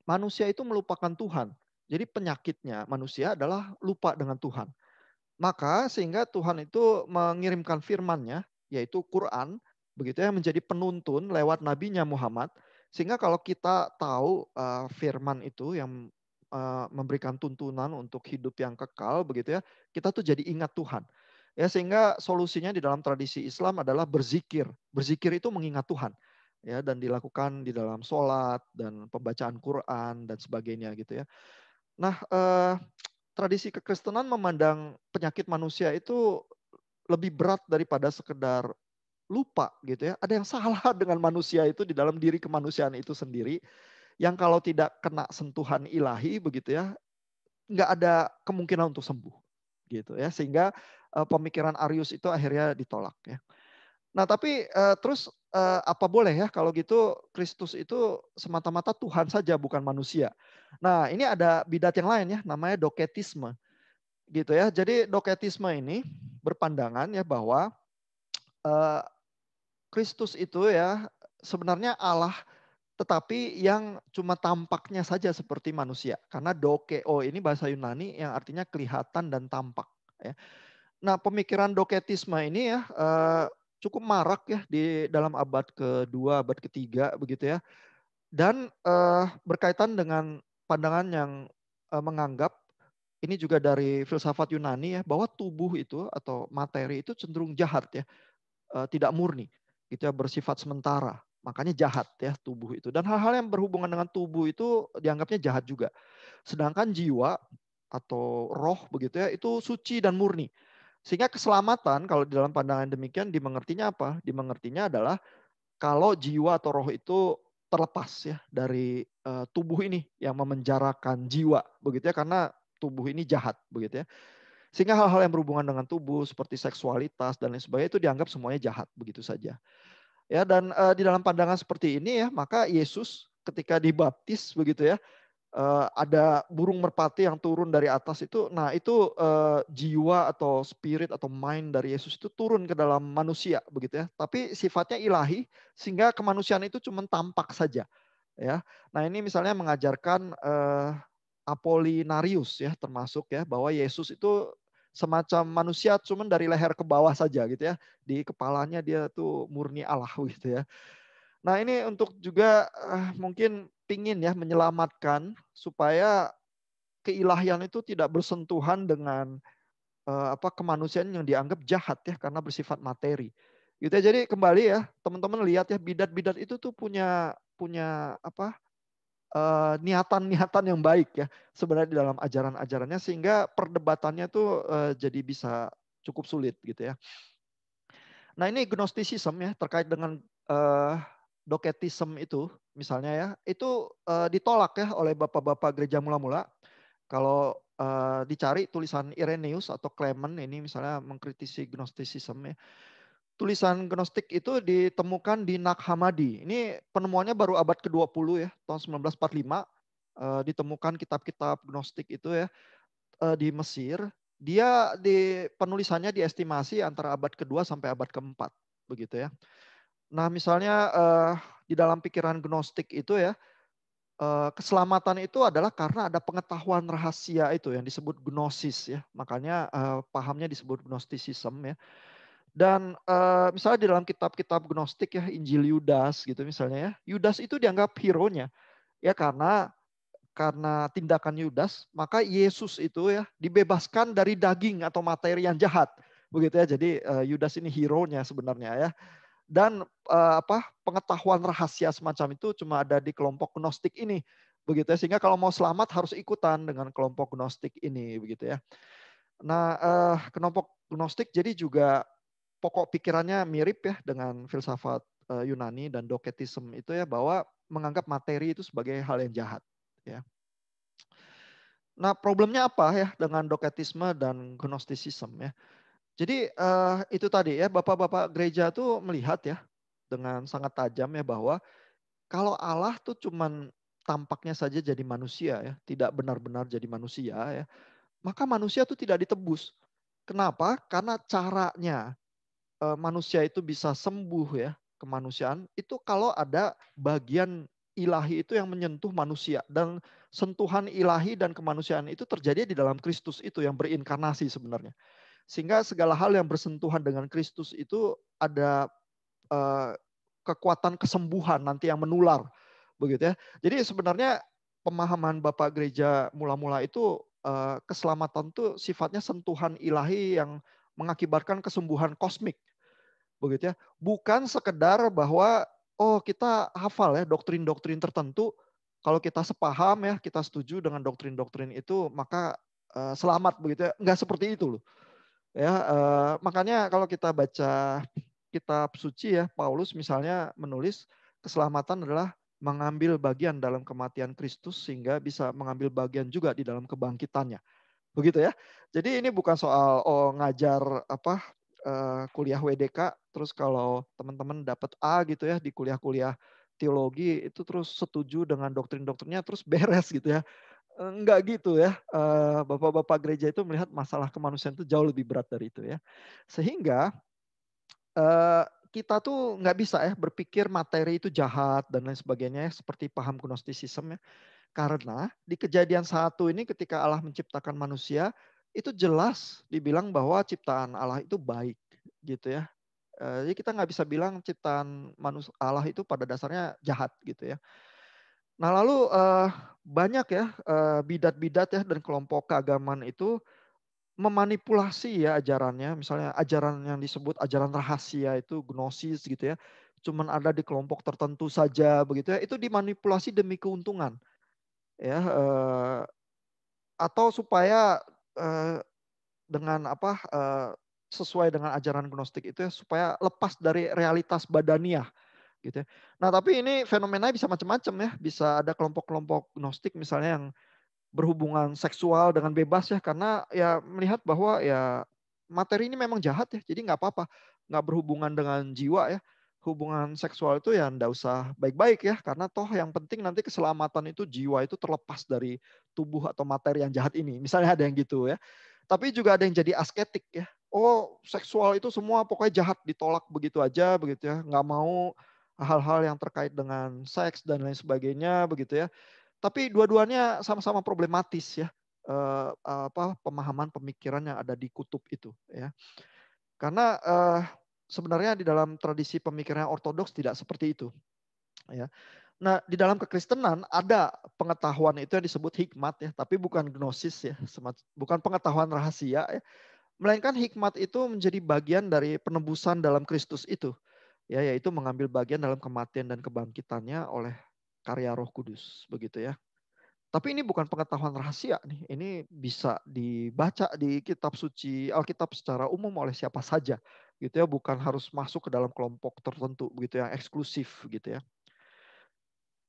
manusia itu melupakan Tuhan. Jadi penyakitnya manusia adalah lupa dengan Tuhan. Maka sehingga Tuhan itu mengirimkan firman-Nya, yaitu Quran, begitu ya, menjadi penuntun lewat nabinya Muhammad. Sehingga kalau kita tahu firman itu yang memberikan tuntunan untuk hidup yang kekal, begitu ya, kita tuh jadi ingat Tuhan. Ya, sehingga solusinya di dalam tradisi Islam adalah berzikir. Berzikir itu mengingat Tuhan. Ya, dan dilakukan di dalam sholat dan pembacaan Quran dan sebagainya gitu ya. Nah, tradisi kekristenan memandang penyakit manusia itu lebih berat daripada sekedar lupa gitu ya. Ada yang salah dengan manusia itu di dalam diri kemanusiaan itu sendiri. Yang kalau tidak kena sentuhan ilahi begitu ya, nggak ada kemungkinan untuk sembuh gitu ya. Sehingga pemikiran Arius itu akhirnya ditolak ya. Nah tapi terus apa boleh ya kalau gitu Kristus itu semata-mata Tuhan saja bukan manusia. Nah ini ada bidat yang lain ya namanya doketisme gitu ya. Jadi doketisme ini berpandangan ya bahwa eh, Kristus itu ya sebenarnya Allah tetapi yang cuma tampaknya saja seperti manusia. Karena dokeo ini bahasa Yunani yang artinya kelihatan dan tampak. Ya. Nah pemikiran doketisme ini ya cukup marak ya di dalam abad kedua, abad ketiga begitu ya. Dan berkaitan dengan pandangan yang menganggap ini juga dari filsafat Yunani ya bahwa tubuh itu atau materi itu cenderung jahat ya, tidak murni, gitu ya, bersifat sementara. Makanya jahat ya tubuh itu. Dan hal-hal yang berhubungan dengan tubuh itu dianggapnya jahat juga. Sedangkan jiwa atau roh begitu ya itu suci dan murni. Sehingga keselamatan kalau di dalam pandangan demikian dimengertinya apa? Dimengertinya adalah kalau jiwa atau roh itu terlepas ya dari tubuh ini yang memenjarakan jiwa begitu ya karena tubuh ini jahat begitu ya. Sehingga hal-hal yang berhubungan dengan tubuh seperti seksualitas dan lain sebagainya itu dianggap semuanya jahat begitu saja. Ya dan di dalam pandangan seperti ini ya maka Yesus ketika dibaptis begitu ya ada burung merpati yang turun dari atas itu, nah itu jiwa atau spirit atau mind dari Yesus itu turun ke dalam manusia begitu ya. Tapi sifatnya ilahi sehingga kemanusiaan itu cuma tampak saja. ya. Nah, ini misalnya mengajarkan Apolinarius ya, termasuk ya, bahwa Yesus itu semacam manusia cuman dari leher ke bawah saja gitu ya. Di kepalanya dia tuh murni Allah gitu ya. Nah, ini untuk juga mungkin pingin ya menyelamatkan supaya keilahian itu tidak bersentuhan dengan kemanusiaan yang dianggap jahat ya karena bersifat materi. Gitu ya. Jadi kembali ya, teman-teman lihat ya, bidat-bidat itu tuh punya punya niatan-niatan yang baik ya sebenarnya di dalam ajaran-ajarannya, sehingga perdebatannya tuh jadi bisa cukup sulit gitu ya. Nah, ini gnosticism ya terkait dengan doketism itu misalnya ya, itu ditolak ya oleh bapak-bapak gereja mula-mula. Kalau dicari tulisan Irenaeus atau Clement ini misalnya mengkritisi gnosticism ya. Tulisan gnostik itu ditemukan di Nag Hammadi. Ini penemuannya baru abad ke-20 ya, tahun 1945. Ditemukan kitab-kitab gnostik itu ya di Mesir. Dia penulisannya diestimasi antara abad kedua sampai abad keempat, begitu ya. Nah, misalnya di dalam pikiran gnostik itu ya, keselamatan itu adalah karena ada pengetahuan rahasia itu yang disebut gnosis ya. Makanya pahamnya disebut gnosticism ya. Dan misalnya di dalam kitab-kitab gnostik ya, Injil Yudas gitu misalnya ya. Yudas itu dianggap hero-nya ya karena tindakan Yudas, maka Yesus itu ya dibebaskan dari daging atau materi yang jahat. Begitu ya. Jadi Yudas ini hero-nya sebenarnya ya. Dan pengetahuan rahasia semacam itu cuma ada di kelompok gnostik ini. Begitu ya. Sehingga kalau mau selamat harus ikutan dengan kelompok gnostik ini begitu ya. Nah, kelompok gnostik jadi juga pokok pikirannya mirip ya dengan filsafat Yunani dan doketisme itu ya, bahwa menganggap materi itu sebagai hal yang jahat ya. Nah, problemnya apa ya dengan doketisme dan gnosticism ya. Jadi itu tadi ya, bapak-bapak gereja tuh melihat ya dengan sangat tajam ya bahwa kalau Allah tuh cuman tampaknya saja jadi manusia ya, tidak benar-benar jadi manusia ya, maka manusia tuh tidak ditebus. Kenapa? Karena caranya manusia itu bisa sembuh ya kemanusiaan itu kalau ada bagian ilahi itu yang menyentuh manusia, dan sentuhan ilahi dan kemanusiaan itu terjadi di dalam Kristus itu yang berinkarnasi sebenarnya. Sehingga segala hal yang bersentuhan dengan Kristus itu ada eh, kekuatan kesembuhan nanti yang menular begitu ya. Jadi sebenarnya pemahaman Bapak Gereja mula-mula itu keselamatan itu sifatnya sentuhan ilahi yang mengakibatkan kesembuhan kosmik begitu ya. Bukan sekedar bahwa oh kita hafal ya doktrin-doktrin tertentu, kalau kita sepaham ya, kita setuju dengan doktrin-doktrin itu, maka selamat begitu ya. Enggak seperti itu loh. Ya, makanya kalau kita baca kitab suci ya, Paulus misalnya menulis keselamatan adalah mengambil bagian dalam kematian Kristus sehingga bisa mengambil bagian juga di dalam kebangkitannya. Begitu ya. Jadi ini bukan soal ngajar kuliah WDK terus kalau teman-teman dapat A gitu ya di kuliah-kuliah teologi itu terus setuju dengan doktrin-doktrinnya terus beres gitu ya. Enggak gitu ya. Bapak-bapak gereja itu melihat masalah kemanusiaan itu jauh lebih berat dari itu ya. Sehingga kita tuh nggak bisa ya berpikir materi itu jahat dan lain sebagainya ya, seperti paham gnosticism ya. Karena di kejadian satu ini ketika Allah menciptakan manusia, itu jelas dibilang bahwa ciptaan Allah itu baik gitu ya. Jadi kita nggak bisa bilang ciptaan manusia Allah itu pada dasarnya jahat gitu ya. Nah lalu banyak ya bidat-bidat ya dan kelompok keagamaan itu memanipulasi ya ajarannya. Misalnya ajaran yang disebut ajaran rahasia itu gnosis gitu ya. Cuman ada di kelompok tertentu saja begitu ya. Itu dimanipulasi demi keuntungan ya, atau supaya dengan sesuai dengan ajaran gnostik itu ya, supaya lepas dari realitas badaniah gitu ya. Nah tapi ini fenomenanya bisa macam-macam ya, bisa ada kelompok-kelompok gnostik misalnya yang berhubungan seksual dengan bebas ya, karena ya melihat bahwa ya materi ini memang jahat ya, jadi nggak apa-apa, nggak berhubungan dengan jiwa ya. Hubungan seksual itu ya nggak usah baik-baik ya, karena toh yang penting nanti keselamatan itu jiwa itu terlepas dari tubuh atau materi yang jahat ini. Misalnya ada yang gitu ya. Tapi juga ada yang jadi asketik ya. Oh seksual itu semua pokoknya jahat, ditolak begitu aja begitu ya, nggak mau hal-hal yang terkait dengan seks dan lain sebagainya begitu ya. Tapi dua-duanya sama-sama problematis ya. Pemahaman pemikiran yang ada di kutub itu ya. Karena sebenarnya di dalam tradisi pemikiran ortodoks tidak seperti itu ya. Nah, di dalam kekristenan ada pengetahuan itu yang disebut hikmat ya, tapi bukan gnosis ya, bukan pengetahuan rahasia ya. Melainkan hikmat itu menjadi bagian dari penebusan dalam Kristus itu. Ya, yaitu mengambil bagian dalam kematian dan kebangkitannya oleh karya Roh Kudus, begitu ya. Tapi ini bukan pengetahuan rahasia nih. Ini bisa dibaca di kitab suci Alkitab secara umum oleh siapa saja, gitu ya. Bukan harus masuk ke dalam kelompok tertentu, begitu yang eksklusif, gitu ya.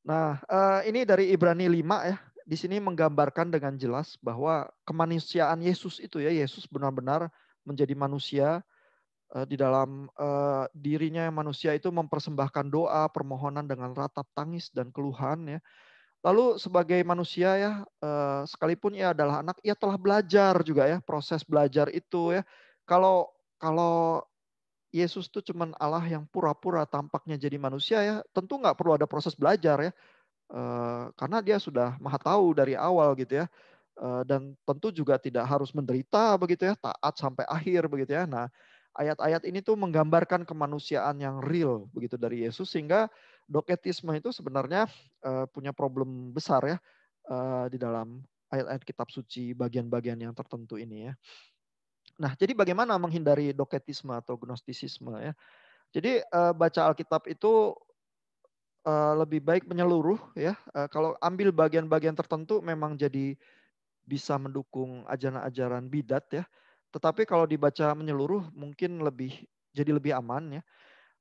Nah, ini dari Ibrani 5 ya. Di sini menggambarkan dengan jelas bahwa kemanusiaan Yesus itu ya, Yesus benar-benar menjadi manusia di dalam dirinya yang manusia itu mempersembahkan doa, permohonan dengan ratap tangis dan keluhan ya. Lalu sebagai manusia ya, sekalipun ia adalah anak, ia telah belajar juga ya, proses belajar itu ya. Kalau kalau Yesus itu cuman Allah yang pura-pura tampaknya jadi manusia ya, tentu nggak perlu ada proses belajar ya. Karena dia sudah maha tahu dari awal gitu ya. Dan tentu juga tidak harus menderita begitu ya, taat sampai akhir begitu ya. Nah, ayat-ayat ini tuh menggambarkan kemanusiaan yang real begitu dari Yesus sehingga doketisme itu sebenarnya punya problem besar ya di dalam ayat-ayat kitab suci bagian-bagian yang tertentu ini ya. Nah, jadi bagaimana menghindari doketisme atau gnostisisme ya? Jadi baca Alkitab itu lebih baik menyeluruh ya. Kalau ambil bagian-bagian tertentu memang jadi bisa mendukung ajaran-ajaran bidat ya. Tetapi kalau dibaca menyeluruh mungkin jadi lebih aman ya.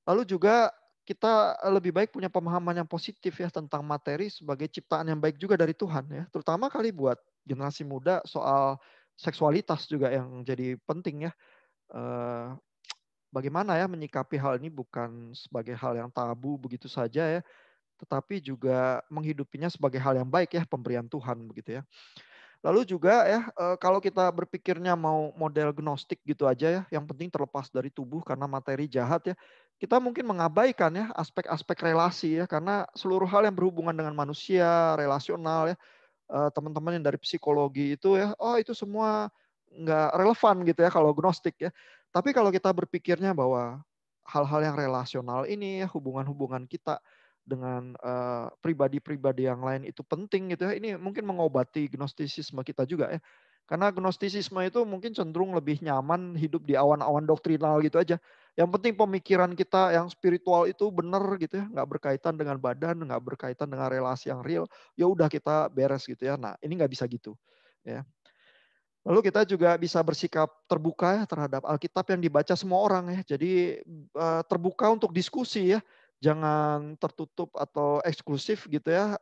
Lalu juga kita lebih baik punya pemahaman yang positif ya tentang materi sebagai ciptaan yang baik juga dari Tuhan ya. Terutama kali buat generasi muda soal seksualitas juga yang jadi penting ya. Eh, Bagaimana ya menyikapi hal ini bukan sebagai hal yang tabu begitu saja ya, tetapi juga menghidupinya sebagai hal yang baik ya, pemberian Tuhan begitu ya. Lalu juga ya, kalau kita berpikirnya mau model gnostik gitu aja ya, yang penting terlepas dari tubuh karena materi jahat ya, kita mungkin mengabaikan ya aspek-aspek relasi ya, karena seluruh hal yang berhubungan dengan manusia, relasional ya, teman-teman yang dari psikologi itu ya, oh itu semua nggak relevan gitu ya kalau gnostik ya. Tapi kalau kita berpikirnya bahwa hal-hal yang relasional ini ya, hubungan-hubungan kita dengan pribadi-pribadi yang lain itu penting gitu ya. Ini mungkin mengobati gnostisisme kita juga ya. Karena gnostisisme itu mungkin cenderung lebih nyaman hidup di awan-awan doktrinal gitu aja. Yang penting pemikiran kita yang spiritual itu benar gitu ya, nggak berkaitan dengan badan, nggak berkaitan dengan relasi yang real. Ya udah kita beres gitu ya. Nah ini nggak bisa gitu. Ya. Lalu kita juga bisa bersikap terbuka ya terhadap Alkitab yang dibaca semua orang ya. Jadi terbuka untuk diskusi ya. Jangan tertutup atau eksklusif gitu ya.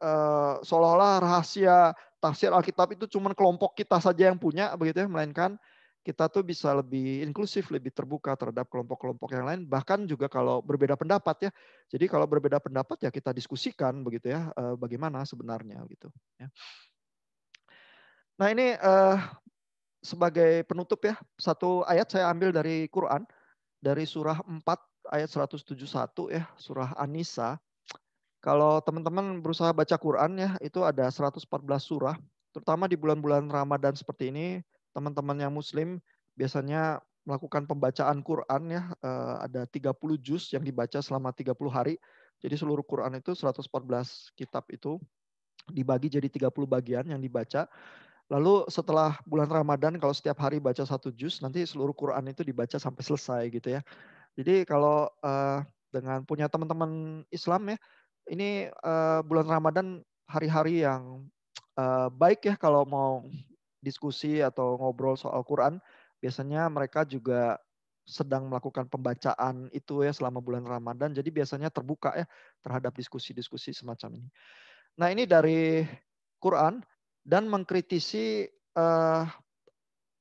Seolah-olah rahasia tafsir Alkitab itu cuma kelompok kita saja yang punya begitu ya. Melainkan kita tuh bisa lebih inklusif, lebih terbuka terhadap kelompok-kelompok yang lain. Bahkan juga kalau berbeda pendapat ya. Jadi kalau berbeda pendapat ya kita diskusikan begitu ya. Bagaimana sebenarnya gitu. Ya. Nah ini sebagai penutup ya, satu ayat saya ambil dari Quran, dari surah 4 ayat 171 ya, surah An-Nisa. Kalau teman-teman berusaha baca Quran ya, itu ada 114 surah. Terutama di bulan-bulan Ramadan seperti ini, teman-teman yang muslim biasanya melakukan pembacaan Quran ya, ada 30 juz yang dibaca selama 30 hari. Jadi seluruh Quran itu 114 kitab itu dibagi jadi 30 bagian yang dibaca. Lalu setelah bulan Ramadan kalau setiap hari baca satu juz, nanti seluruh Quran itu dibaca sampai selesai gitu ya. Jadi kalau dengan punya teman-teman Islam ya, ini bulan Ramadan hari-hari yang baik ya kalau mau diskusi atau ngobrol soal Quran. Biasanya mereka juga sedang melakukan pembacaan itu ya selama bulan Ramadan. Jadi biasanya terbuka ya terhadap diskusi-diskusi semacam ini. Nah ini dari Quran dan mengkritisi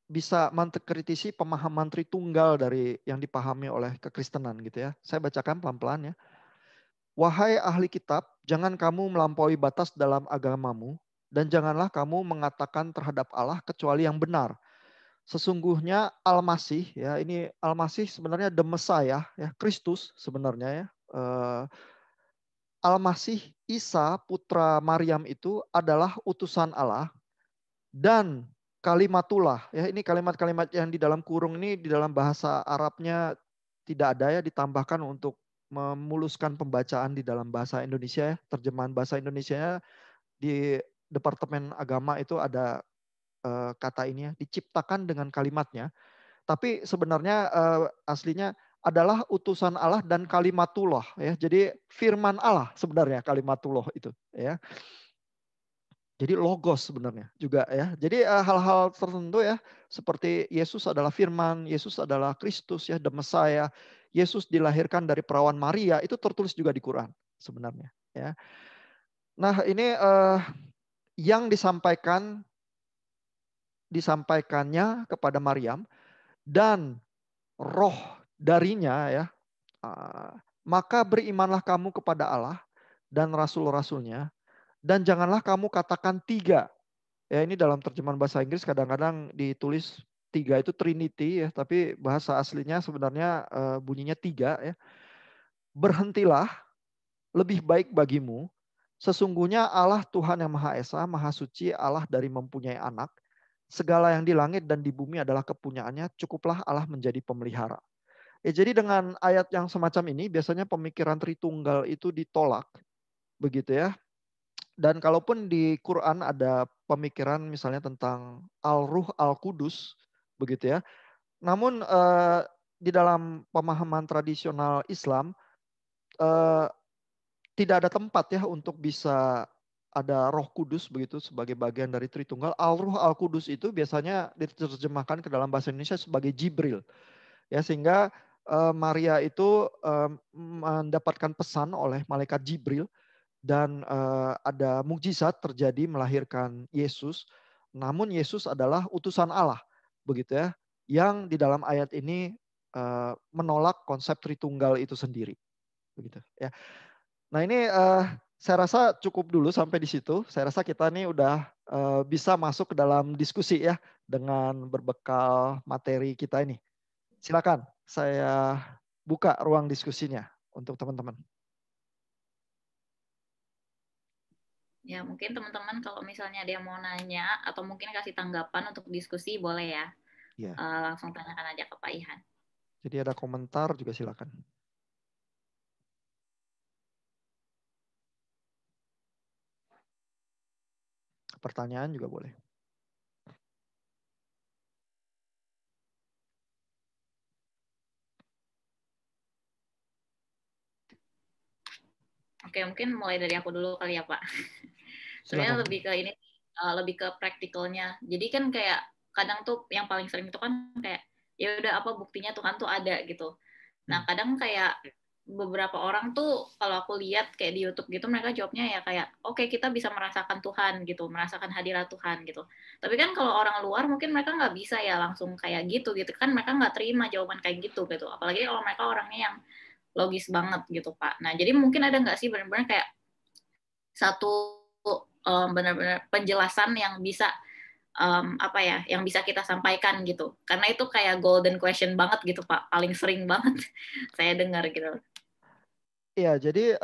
bisa mengkritisi pemahaman Tritunggal dari yang dipahami oleh kekristenan gitu ya. Saya bacakan pelan-pelan ya. Wahai ahli kitab, jangan kamu melampaui batas dalam agamamu dan janganlah kamu mengatakan terhadap Allah kecuali yang benar. Sesungguhnya Al-Masih ya, ini Al-Masih sebenarnya the Messiah ya, Kristus sebenarnya ya. Al-Masih Isa putra Maryam itu adalah utusan Allah dan kalimatullah. Ya, ini kalimat-kalimat yang di dalam kurung ini di dalam bahasa Arabnya tidak ada ya, ditambahkan untuk memuluskan pembacaan di dalam bahasa Indonesia ya. Terjemahan bahasa Indonesia di Departemen Agama itu ada kata ini ya, diciptakan dengan kalimatnya. Tapi sebenarnya aslinya adalah utusan Allah dan kalimatullah ya. Jadi firman Allah sebenarnya kalimatullah itu ya. Jadi logos sebenarnya juga ya. Jadi hal-hal tertentu ya seperti Yesus adalah firman, Yesus adalah Kristus ya, the Messiah. Yesus dilahirkan dari perawan Maria itu tertulis juga di Quran sebenarnya ya. Nah, ini yang disampaikannya kepada Maryam dan roh darinya ya. Maka berimanlah kamu kepada Allah dan rasul-rasulnya dan janganlah kamu katakan tiga. Ya, ini dalam terjemahan bahasa Inggris kadang-kadang ditulis tiga itu Trinity ya, tapi bahasa aslinya sebenarnya bunyinya tiga ya. Berhentilah, lebih baik bagimu. Sesungguhnya Allah Tuhan yang Maha Esa, Maha Suci, Allah dari mempunyai anak. Segala yang di langit dan di bumi adalah kepunyaannya, cukuplah Allah menjadi pemelihara. Ya, jadi dengan ayat yang semacam ini biasanya pemikiran Tritunggal itu ditolak, begitu ya. Dan kalaupun di Quran ada pemikiran misalnya tentang Al-Ruh Al-Kudus, begitu ya. Namun di dalam pemahaman tradisional Islam eh, tidak ada tempat ya untuk bisa ada Roh Kudus begitu sebagai bagian dari Tritunggal. Al-Ruh Al-Kudus itu biasanya diterjemahkan ke dalam bahasa Indonesia sebagai Jibril. Ya, sehingga Maria itu mendapatkan pesan oleh malaikat Jibril dan ada mukjizat terjadi melahirkan Yesus. Namun Yesus adalah utusan Allah, begitu ya, yang di dalam ayat ini menolak konsep Tritunggal itu sendiri, begitu ya. Nah, ini saya rasa cukup dulu sampai di situ. Saya rasa kita nih udah bisa masuk ke dalam diskusi ya dengan berbekal materi kita ini. Silakan, saya buka ruang diskusinya untuk teman-teman. Ya, mungkin teman-teman kalau misalnya ada yang mau nanya atau mungkin kasih tanggapan untuk diskusi, boleh ya. Ya. Langsung tanyakan aja ke Pak Ihan. Jadi ada komentar juga silakan. Pertanyaan juga boleh. Oke, mungkin mulai dari aku dulu kali ya, Pak. Sebenarnya Silakan. lebih ke ini, lebih ke praktikalnya. Jadi kan kayak kadang tuh yang paling sering itu kan kayak ya udah apa buktinya Tuhan tuh ada gitu. Nah, kadang kayak beberapa orang tuh kalau aku lihat kayak di YouTube gitu mereka jawabnya ya kayak oke, kita bisa merasakan Tuhan gitu, merasakan hadirat Tuhan gitu. Tapi kan kalau orang luar mungkin mereka nggak bisa ya langsung kayak gitu kan mereka nggak terima jawaban kayak gitu gitu. Apalagi kalau mereka orangnya yang logis banget gitu Pak. Nah jadi mungkin ada nggak sih benar-benar kayak satu benar-benar penjelasan yang bisa apa ya, yang bisa kita sampaikan gitu. Karena itu kayak golden question banget gitu Pak, paling sering banget saya dengar gitu. Iya, jadi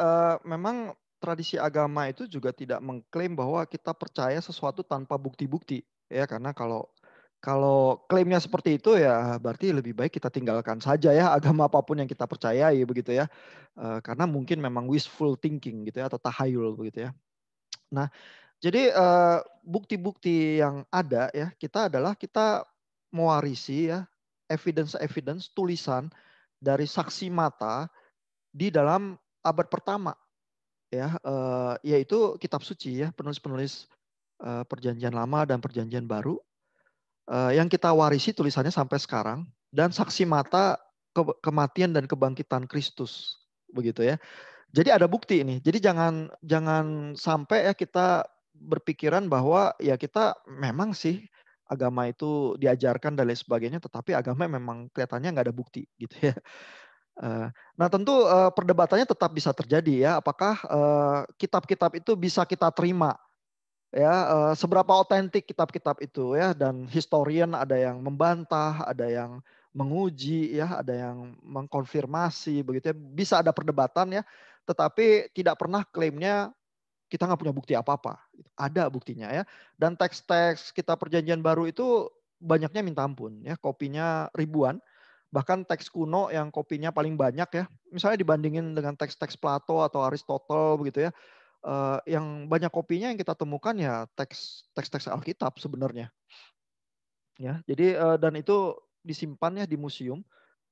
memang tradisi agama itu juga tidak mengklaim bahwa kita percaya sesuatu tanpa bukti-bukti, ya karena kalau klaimnya seperti itu ya berarti lebih baik kita tinggalkan saja ya agama apapun yang kita percayai begitu ya, karena mungkin memang wishful thinking gitu ya atau tahayul begitu ya. Nah, jadi bukti-bukti yang ada ya kita mewarisi ya evidence tulisan dari saksi mata di dalam abad pertama ya, yaitu kitab suci ya, penulis-penulis perjanjian lama dan perjanjian baru yang kita warisi tulisannya sampai sekarang dan saksi mata kematian dan kebangkitan Kristus begitu ya. Jadi ada bukti ini. Jadi jangan jangan sampai ya kita berpikiran bahwa ya kita memang sih agama itu diajarkan dan lain sebagainya, tetapi agama memang kelihatannya nggak ada bukti gitu ya. Nah tentu perdebatannya tetap bisa terjadi ya. Apakah kitab-kitab itu bisa kita terima ya? Seberapa otentik kitab-kitab itu ya? Dan historian ada yang membantah, ada yang menguji ya, ada yang mengkonfirmasi begitu ya. Bisa ada perdebatan ya, tetapi tidak pernah klaimnya kita nggak punya bukti apa-apa. Ada buktinya ya. Dan teks-teks kita perjanjian baru itu banyaknya minta ampun ya, kopinya ribuan. Bahkan teks kuno yang kopinya paling banyak ya, misalnya dibandingin dengan teks-teks Plato atau Aristotle begitu ya, yang banyak kopinya yang kita temukan ya teks-teks Alkitab sebenarnya. Ya, jadi dan itu disimpan ya di museum.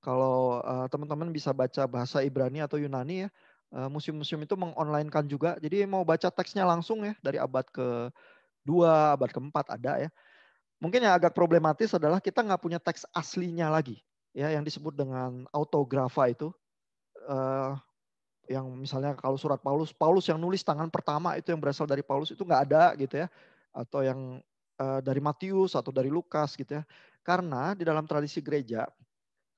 Kalau teman-teman bisa baca bahasa Ibrani atau Yunani ya, museum-museum itu mengonlinekan juga. Jadi mau baca teksnya langsung ya dari abad ke-2, abad ke-4 ada ya. Mungkin yang agak problematis adalah kita nggak punya teks aslinya lagi ya, yang disebut dengan autografa itu. eh, yang misalnya kalau surat Paulus, Paulus yang nulis tangan pertama itu yang berasal dari Paulus itu nggak ada gitu ya, atau yang dari Matius atau dari Lukas gitu ya. Karena di dalam tradisi gereja,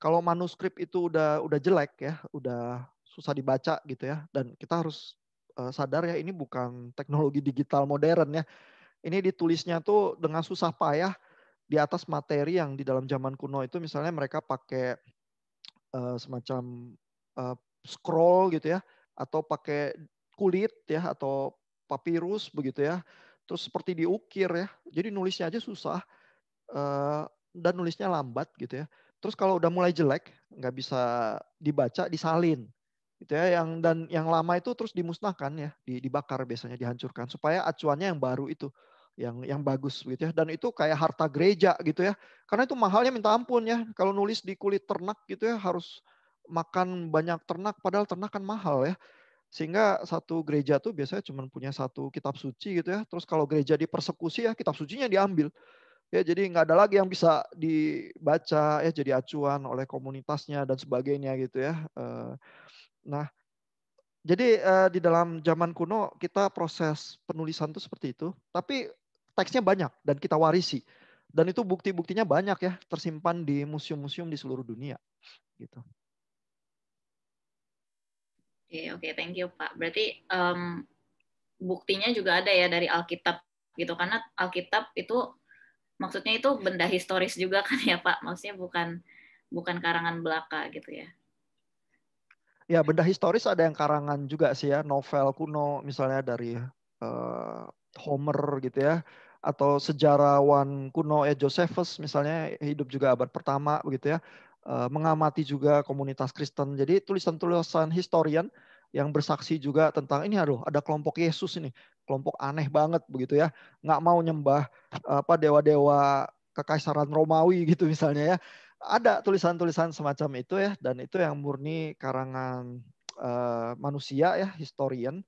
kalau manuskrip itu udah jelek ya, udah susah dibaca gitu ya, dan kita harus sadar ya ini bukan teknologi digital modern ya. Ini ditulisnya tuh dengan susah payah di atas materi yang di dalam zaman kuno itu misalnya mereka pakai semacam uh, scroll gitu ya, atau pakai kulit ya, atau papirus begitu ya, terus seperti diukir ya, jadi nulisnya aja susah dan nulisnya lambat gitu ya. Terus kalau udah mulai jelek, nggak bisa dibaca, disalin gitu ya. Yang lama itu terus dimusnahkan ya, dibakar biasanya, dihancurkan supaya acuannya yang baru itu yang bagus gitu ya. Dan itu kayak harta gereja gitu ya. Karena itu mahalnya minta ampun ya. Kalau nulis di kulit ternak gitu ya harus makan banyak ternak, padahal ternak kan mahal ya. Sehingga satu gereja tuh biasanya cuma punya satu kitab suci gitu ya. Terus kalau gereja dipersekusi ya kitab sucinya diambil. Ya, jadi nggak ada lagi yang bisa dibaca ya, jadi acuan oleh komunitasnya dan sebagainya gitu ya. Nah, jadi di dalam zaman kuno kita proses penulisan tuh seperti itu, tapi teksnya banyak dan kita warisi. Dan itu bukti-buktinya banyak ya, tersimpan di museum-museum di seluruh dunia gitu. Oke, oke, thank you Pak. Berarti buktinya juga ada ya dari Alkitab gitu, karena Alkitab itu maksudnya itu benda historis juga kan ya Pak, maksudnya bukan bukan karangan belaka gitu ya. Ya, benda historis ada yang karangan juga sih ya, novel kuno misalnya dari Homer gitu ya, atau sejarawan kuno ya Josephus misalnya hidup juga abad pertama begitu ya, mengamati juga komunitas Kristen. Jadi tulisan-tulisan historian yang bersaksi juga tentang ini, aduh ada kelompok Yesus ini, kelompok aneh banget begitu ya, nggak mau nyembah apa dewa-dewa kekaisaran Romawi gitu misalnya ya. Ada tulisan-tulisan semacam itu ya, dan itu yang murni karangan manusia ya, historian.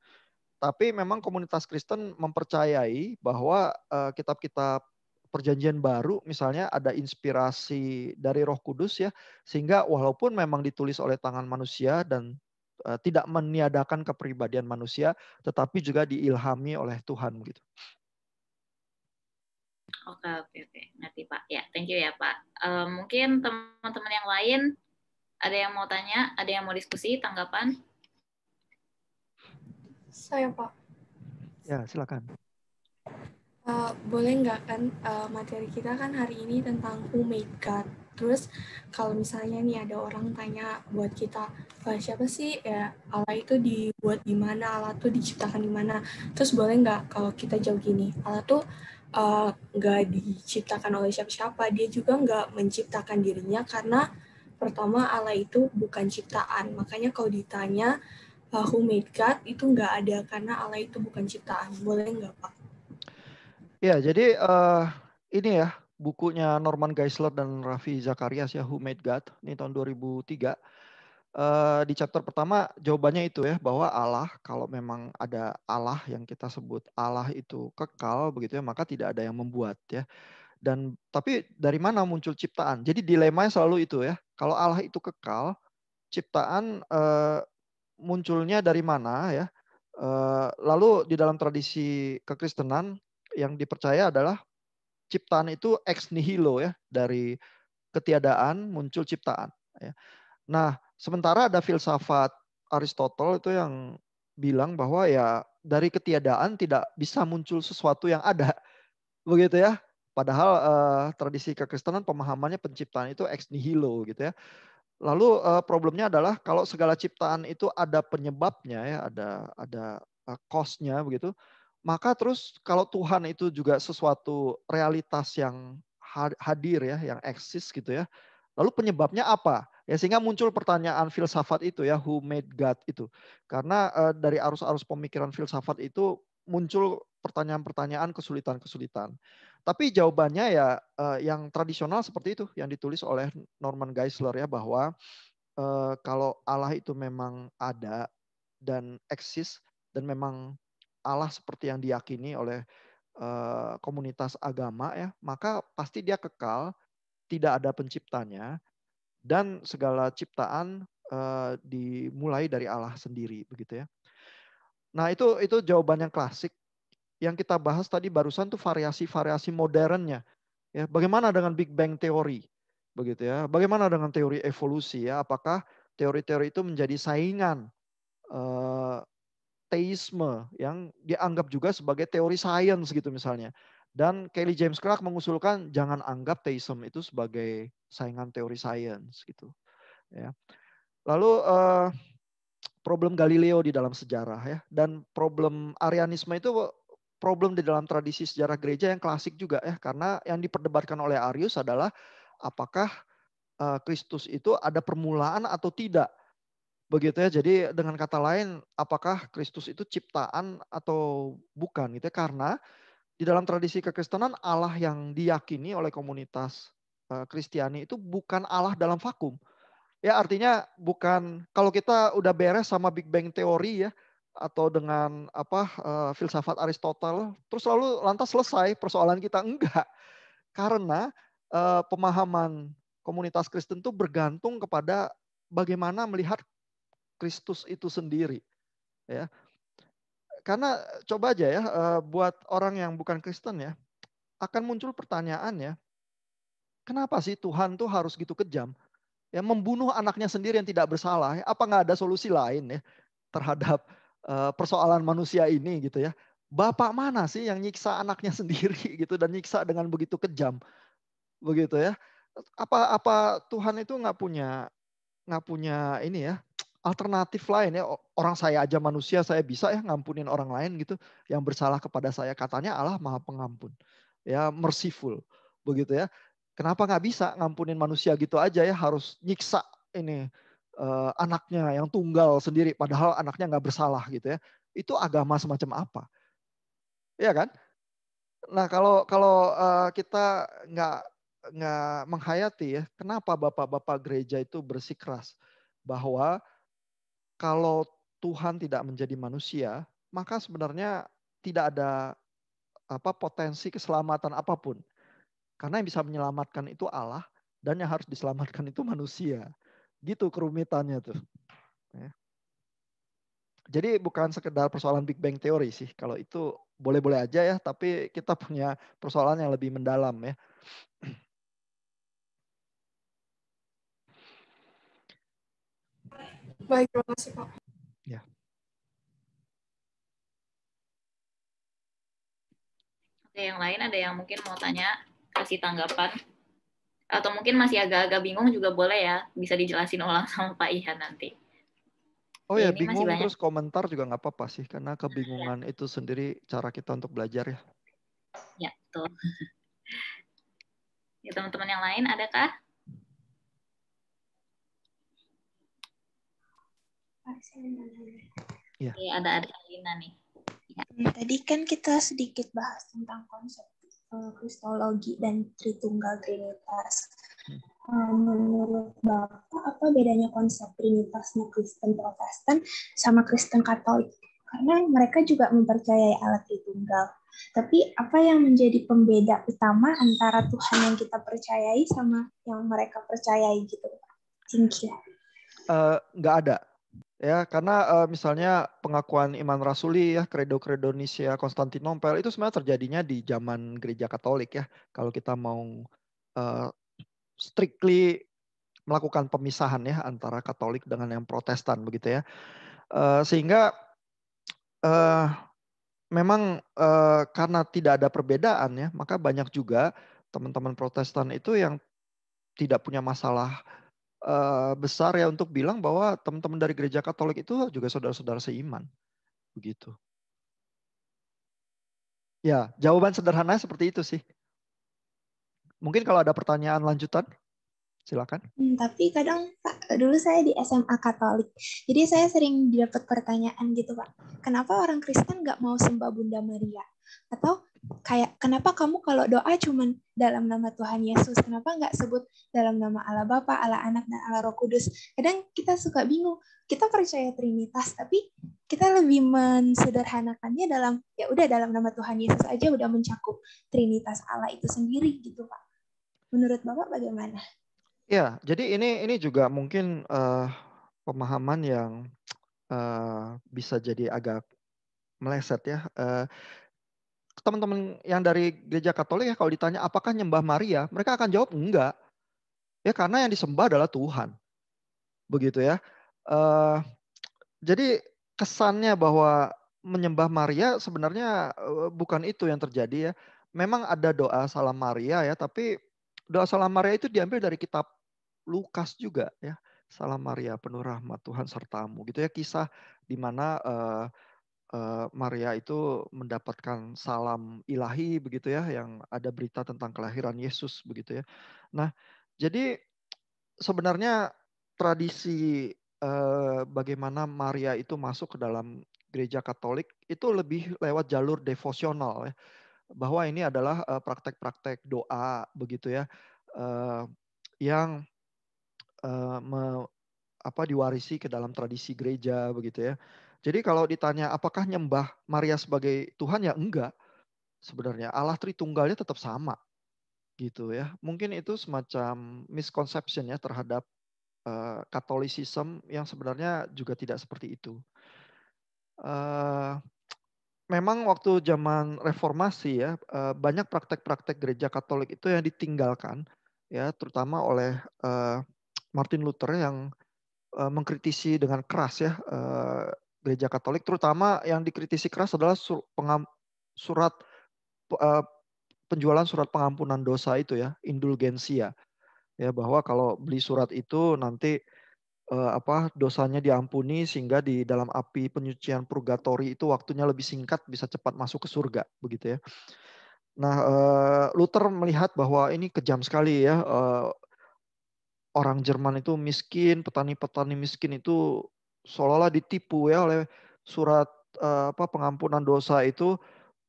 Tapi memang komunitas Kristen mempercayai bahwa kitab-kitab Perjanjian Baru misalnya ada inspirasi dari Roh Kudus ya, sehingga walaupun memang ditulis oleh tangan manusia dan tidak meniadakan kepribadian manusia, tetapi juga diilhami oleh Tuhan gitu. Oke, oke, oke. Ngerti, Pak. Ya, thank you ya, Pak. Mungkin teman-teman yang lain ada yang mau tanya, ada yang mau diskusi, tanggapan? Saya, Pak. Ya, silakan. Boleh nggak kan materi kita kan hari ini tentang who made God. Terus kalau misalnya nih ada orang tanya buat kita, siapa sih ya Allah itu dibuat di mana, Allah tuh diciptakan di mana. Terus boleh nggak kalau kita jawab gini, Allah tuh nggak diciptakan oleh siapa-siapa, dia juga nggak menciptakan dirinya karena pertama Allah itu bukan ciptaan. Makanya kalau ditanya who made God itu nggak ada karena Allah itu bukan ciptaan. Boleh nggak, Pak? Ya, jadi ini ya bukunya Norman Geisler dan Ravi Zacharias ya, Who Made God, ini tahun 2003. Di chapter pertama jawabannya itu ya, bahwa Allah, kalau memang ada Allah yang kita sebut Allah itu kekal begitu ya, maka tidak ada yang membuat ya. Dan tapi dari mana muncul ciptaan? Jadi dilemanya selalu itu ya. Kalau Allah itu kekal, ciptaan munculnya dari mana ya? Lalu di dalam tradisi kekristenan yang dipercaya adalah ciptaan itu ex nihilo ya, dari ketiadaan muncul ciptaan ya. Nah, sementara ada filsafat Aristotle itu yang bilang bahwa ya dari ketiadaan tidak bisa muncul sesuatu yang ada. Begitu ya. Padahal tradisi kekristenan pemahamannya penciptaan itu ex nihilo gitu ya. Lalu problemnya adalah kalau segala ciptaan itu ada penyebabnya ya, ada cost-nya begitu. Maka terus kalau Tuhan itu juga sesuatu realitas yang hadir ya, yang eksis gitu ya. Lalu penyebabnya apa? Ya sehingga muncul pertanyaan filsafat itu ya, who made God itu. Karena dari arus-arus pemikiran filsafat itu muncul pertanyaan-pertanyaan, kesulitan-kesulitan. Tapi jawabannya ya yang tradisional seperti itu yang ditulis oleh Norman Geisler ya, bahwa kalau Allah itu memang ada dan eksis dan memang Allah seperti yang diyakini oleh komunitas agama ya, maka pasti dia kekal, tidak ada penciptanya, dan segala ciptaan dimulai dari Allah sendiri begitu ya. Nah, itu jawaban yang klasik. Yang kita bahas tadi barusan tuh variasi-variasi modernnya. Ya, bagaimana dengan Big Bang teori? Begitu ya. Bagaimana dengan teori evolusi ya? Apakah teori-teori itu menjadi saingan teisme yang dianggap juga sebagai teori sains gitu misalnya. Dan Kelly James Clark mengusulkan jangan anggap teisme itu sebagai saingan teori sains gitu ya. Lalu problem Galileo di dalam sejarah ya, dan problem Arianisme itu problem di dalam tradisi sejarah gereja yang klasik juga ya, karena yang diperdebatkan oleh Arius adalah apakah Kristus itu ada permulaan atau tidak. Begitu ya. Jadi dengan kata lain, apakah Kristus itu ciptaan atau bukan gitu ya. Karena di dalam tradisi kekristenan Allah yang diyakini oleh komunitas Kristiani itu bukan Allah dalam vakum. Ya artinya bukan, kalau kita udah beres sama Big Bang teori ya, atau dengan filsafat Aristotle, terus lalu lantas selesai persoalan kita, enggak. Karena pemahaman komunitas Kristen itu bergantung kepada bagaimana melihat Kristus itu sendiri. Ya, karena coba aja ya, buat orang yang bukan Kristen ya, akan muncul pertanyaan ya, kenapa sih Tuhan tuh harus gitu kejam? Ya, membunuh anaknya sendiri yang tidak bersalah. Apa nggak ada solusi lain ya terhadap persoalan manusia ini gitu ya? Bapak mana sih yang nyiksa anaknya sendiri gitu dan nyiksa dengan begitu kejam begitu ya? Apa Tuhan itu nggak punya ini ya alternatif lain ya? Orang saya aja manusia, saya bisa ya ngampunin orang lain gitu yang bersalah kepada saya. Katanya Allah Maha Pengampun, ya merciful begitu ya. Kenapa nggak bisa ngampunin manusia gitu aja ya, harus nyiksa ini anaknya yang tunggal sendiri padahal anaknya nggak bersalah gitu ya. Itu agama semacam apa? Iya kan? Nah, kalau kita nggak menghayati ya, kenapa bapak-bapak gereja itu bersikeras bahwa kalau Tuhan tidak menjadi manusia, maka sebenarnya tidak ada potensi keselamatan apapun. Karena yang bisa menyelamatkan itu Allah, dan yang harus diselamatkan itu manusia. Gitu kerumitannya tuh. Ya. Jadi bukan sekedar persoalan Big Bang teori sih. Kalau itu boleh-boleh aja ya, tapi kita punya persoalan yang lebih mendalam ya. Baik, terima kasih Pak. Ya. Oke, yang lain ada yang mungkin mau tanya, kasih tanggapan, atau mungkin masih agak-agak bingung juga boleh ya, bisa dijelasin ulang sama Pak Ihan nanti. Oh ya, Ini masih bingung banyak. terus komentar juga nggak apa-apa sih, karena kebingungan itu sendiri cara kita untuk belajar ya. Ya, betul. Ya, teman-teman yang lain adakah? Ya. Oke, ada Lina nih. Ya. Tadi kan kita sedikit bahas tentang konsep kristologi dan Tritunggal Trinitas. Menurut Bapak, apa bedanya konsep Trinitasnya Kristen Protestan sama Kristen Katolik? Karena mereka juga mempercayai Allah Tritunggal. Tapi apa yang menjadi pembeda utama antara Tuhan yang kita percayai sama yang mereka percayai gitu? Thank you. Nggak ada. Ya, karena misalnya pengakuan iman rasuli ya, kredo-kredo Nicea Konstantinopel itu sebenarnya terjadinya di zaman gereja Katolik ya. Kalau kita mau strictly melakukan pemisahan ya antara Katolik dengan yang Protestan begitu ya. Sehingga memang karena tidak ada perbedaan ya, maka banyak juga teman-teman Protestan itu yang tidak punya masalah besar ya untuk bilang bahwa teman-teman dari gereja Katolik itu juga saudara-saudara seiman, begitu. Ya, jawaban sederhananya seperti itu sih. Mungkin kalau ada pertanyaan lanjutan, silakan. Tapi kadang Pak, dulu saya di SMA Katolik, jadi saya sering dapat pertanyaan gitu Pak, kenapa orang Kristen nggak mau sembah Bunda Maria? Atau kayak kenapa kamu kalau doa cuman dalam nama Tuhan Yesus, kenapa nggak sebut dalam nama Allah Bapa, Allah Anak, dan Allah Roh Kudus? Kadang kita suka bingung, kita percaya Trinitas, tapi kita lebih mensederhanakannya dalam, ya udah dalam nama Tuhan Yesus aja udah mencakup Trinitas Allah itu sendiri gitu Pak. Menurut Bapak bagaimana? Ya, jadi ini juga mungkin pemahaman yang bisa jadi agak meleset ya. Teman-teman yang dari gereja Katolik ya kalau ditanya apakah nyembah Maria, mereka akan jawab enggak. Ya karena yang disembah adalah Tuhan. Begitu ya. Jadi kesannya bahwa menyembah Maria sebenarnya bukan itu yang terjadi ya. Memang ada doa Salam Maria ya, tapi doa Salam Maria itu diambil dari kitab Lukas juga ya. Salam Maria penuh rahmat Tuhan sertamu gitu ya, kisah di mana Maria itu mendapatkan salam ilahi begitu ya, yang ada berita tentang kelahiran Yesus begitu ya. Nah, jadi sebenarnya tradisi bagaimana Maria itu masuk ke dalam gereja Katolik itu lebih lewat jalur devosional ya, bahwa ini adalah praktek-praktek doa begitu ya, yang diwarisi ke dalam tradisi gereja begitu ya. Jadi kalau ditanya apakah nyembah Maria sebagai Tuhan ya enggak. Sebenarnya Allah Tritunggalnya tetap sama gitu ya. Mungkin itu semacam misconception ya terhadap Katolisisme yang sebenarnya juga tidak seperti itu. Memang waktu zaman reformasi ya banyak praktek-praktek gereja Katolik itu yang ditinggalkan ya, terutama oleh Martin Luther yang mengkritisi dengan keras ya gereja Katolik, terutama yang dikritisi keras adalah surat penjualan surat pengampunan dosa itu ya, indulgensia ya, bahwa kalau beli surat itu nanti dosanya diampuni sehingga di dalam api penyucian purgatori itu waktunya lebih singkat, bisa cepat masuk ke surga begitu ya. Nah, Luther melihat bahwa ini kejam sekali ya, orang Jerman itu miskin, petani-petani miskin itu seolah-olah ditipu ya oleh surat pengampunan dosa itu,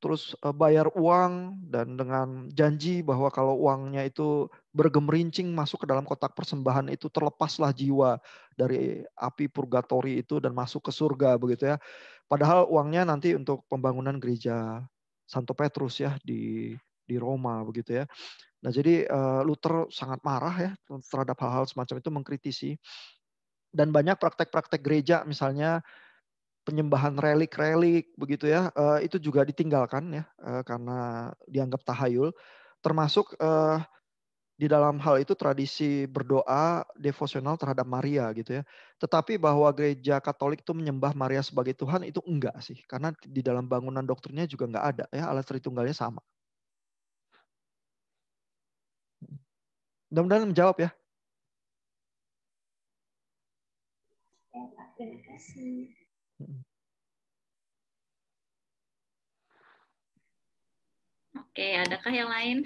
terus bayar uang dan dengan janji bahwa kalau uangnya itu bergemerincing masuk ke dalam kotak persembahan itu terlepaslah jiwa dari api purgatori itu dan masuk ke surga begitu ya. Padahal uangnya nanti untuk pembangunan gereja Santo Petrus ya di Roma begitu ya. Nah, jadi Luther sangat marah ya terhadap hal-hal semacam itu, mengkritisi. Dan banyak praktek-praktek gereja misalnya penyembahan relik-relik begitu ya, itu juga ditinggalkan ya karena dianggap tahayul. Termasuk di dalam hal itu tradisi berdoa devosional terhadap Maria gitu ya. Tetapi bahwa gereja Katolik itu menyembah Maria sebagai Tuhan itu enggak sih. Karena di dalam bangunan doktrinnya juga enggak ada ya, Allah Tritunggalnya sama. Mudah-mudahan menjawab ya. Terima kasih. Oke, adakah yang lain?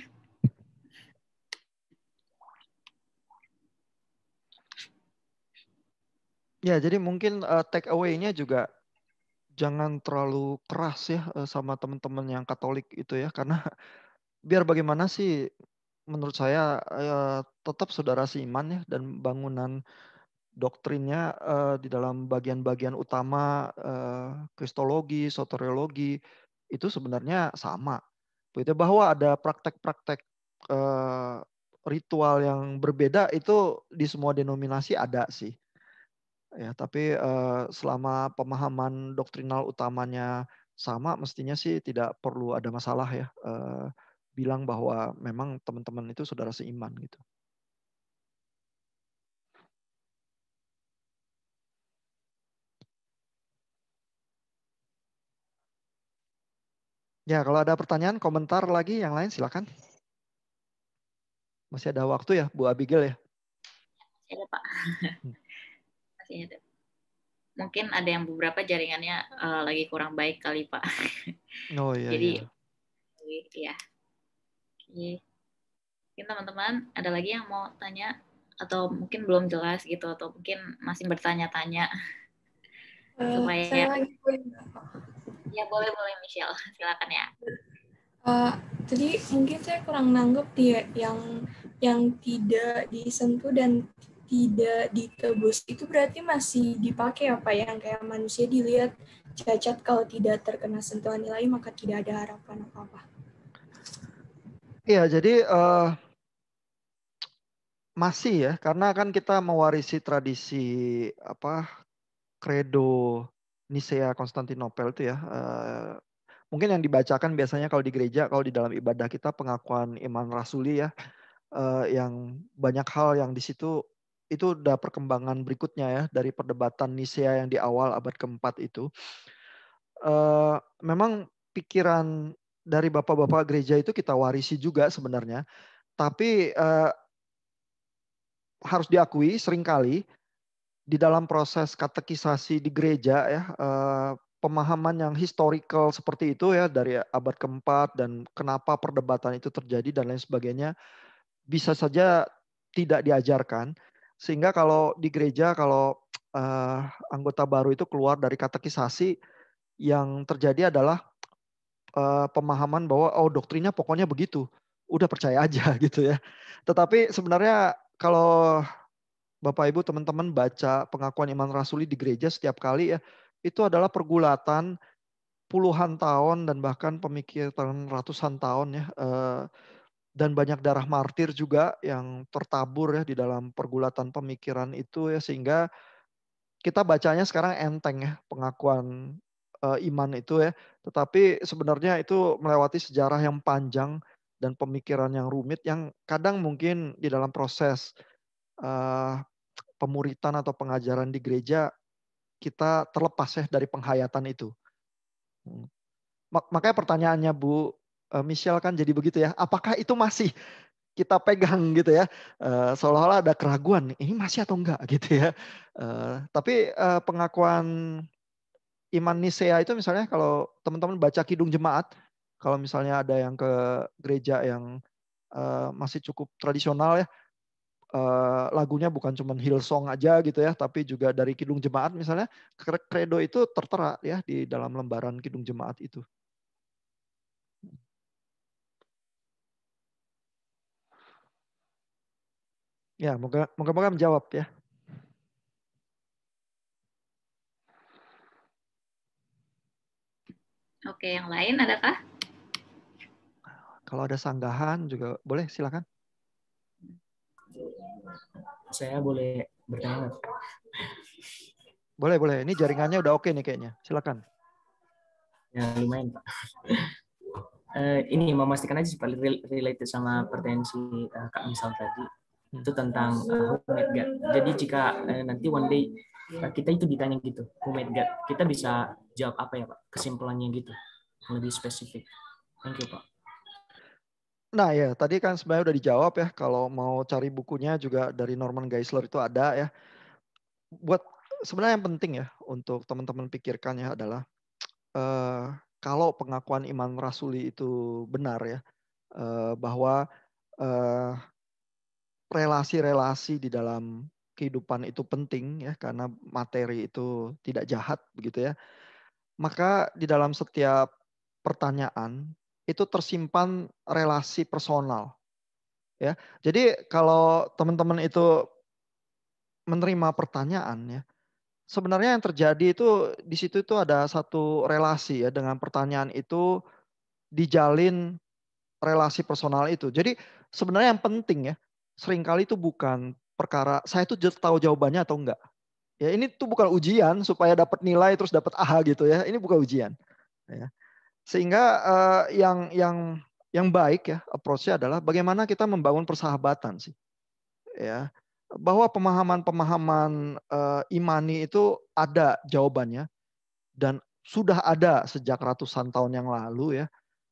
Ya, jadi mungkin take away-nya juga jangan terlalu keras ya sama teman-teman yang Katolik itu ya, karena biar bagaimana sih menurut saya tetap saudara seiman ya, dan bangunan doktrinnya di dalam bagian-bagian utama kristologi, soteriologi itu sebenarnya sama. Begitu, bahwa ada praktek-praktek ritual yang berbeda itu di semua denominasi ada sih. Ya, tapi selama pemahaman doktrinal utamanya sama, mestinya sih tidak perlu ada masalah ya. Bilang bahwa memang teman-teman itu saudara seiman gitu. Ya, kalau ada pertanyaan, komentar lagi yang lain silakan. Masih ada waktu ya, Bu Abigail ya? Masih ada, Pak. Masih ada. Mungkin ada yang beberapa jaringannya lagi kurang baik kali, Pak. Oh iya, Jadi, iya. ya. Oke. Mungkin teman-teman ada lagi yang mau tanya atau mungkin belum jelas gitu atau mungkin masih bertanya-tanya supaya Saya lagi boleh nggak, Pak? Ya boleh Michelle, silakan ya. Jadi mungkin saya kurang nanggep dia yang tidak disentuh dan tidak ditebus itu berarti masih dipakai apa yang kayak manusia dilihat cacat kalau tidak terkena sentuhan nilai maka tidak ada harapan apa-apa. Iya, jadi masih ya, karena kan kita mewarisi tradisi Credo Nicea Konstantinopel itu ya. Mungkin yang dibacakan biasanya kalau di gereja, kalau di dalam ibadah kita pengakuan iman rasuli ya, yang banyak hal yang di situ itu udah perkembangan berikutnya ya dari perdebatan Nicea yang di awal abad keempat itu. Memang pikiran dari bapak-bapak gereja itu kita warisi juga sebenarnya, tapi harus diakui seringkali di dalam proses katekisasi di gereja ya, pemahaman yang historical seperti itu ya dari abad keempat dan kenapa perdebatan itu terjadi dan lain sebagainya bisa saja tidak diajarkan, sehingga kalau di gereja kalau anggota baru itu keluar dari katekisasi yang terjadi adalah pemahaman bahwa oh doktrinnya pokoknya begitu, udah percaya aja gitu ya. Tetapi sebenarnya kalau Bapak Ibu teman-teman baca pengakuan iman rasuli di gereja setiap kali ya, itu adalah pergulatan puluhan tahun dan bahkan pemikiran ratusan tahun ya, dan banyak darah martir juga yang tertabur ya di dalam pergulatan pemikiran itu ya, sehingga kita bacanya sekarang enteng ya pengakuan iman itu ya, tetapi sebenarnya itu melewati sejarah yang panjang dan pemikiran yang rumit yang kadang mungkin di dalam proses pemuritan atau pengajaran di gereja kita terlepas ya dari penghayatan itu. Makanya pertanyaannya Bu Michelle kan jadi begitu ya, apakah itu masih kita pegang gitu ya, seolah-olah ada keraguan, ini masih atau enggak gitu ya. Tapi pengakuan iman Nisea itu misalnya kalau teman-teman baca Kidung Jemaat, kalau misalnya ada yang ke gereja yang masih cukup tradisional ya, lagunya bukan cuma Hillsong aja gitu ya, tapi juga dari Kidung Jemaat misalnya, Credo itu tertera ya di dalam lembaran Kidung Jemaat itu. Ya, moga-moga menjawab ya. Oke, yang lain adakah? Kalau ada sanggahan juga boleh, silakan. Saya boleh bertanya? Boleh. Ini jaringannya udah oke nih kayaknya. Silakan. Ya lumayan Pak. Ini memastikan aja supaya related sama pertanyaan si Kak Misal tadi. Itu tentang who made God. Jadi jika nanti one day kita itu ditanya gitu, who made God, kita bisa jawab apa ya Pak? Kesimpulannya gitu, lebih spesifik. Thank you Pak. Nah ya, tadi kan sebenarnya udah dijawab ya. Kalau mau cari bukunya juga dari Norman Geisler itu ada ya. Buat sebenarnya yang penting ya untuk teman-teman pikirkan ya adalah kalau pengakuan iman rasuli itu benar ya, bahwa relasi-relasi di dalam kehidupan itu penting ya karena materi itu tidak jahat begitu ya. Maka di dalam setiap pertanyaan itu tersimpan relasi personal ya. Jadi kalau teman-teman itu menerima pertanyaan ya, sebenarnya yang terjadi itu di situ itu ada satu relasi ya dengan pertanyaan itu dijalin relasi personal itu. Jadi sebenarnya yang penting ya, seringkali itu bukan perkara saya itu tahu jawabannya atau enggak. Ya ini tuh bukan ujian supaya dapat nilai terus dapat A gitu ya. Ini bukan ujian. Ya. Sehingga yang baik ya approach-nya adalah bagaimana kita membangun persahabatan sih. Ya. Bahwa pemahaman-pemahaman imani itu ada jawabannya dan sudah ada sejak ratusan tahun yang lalu ya.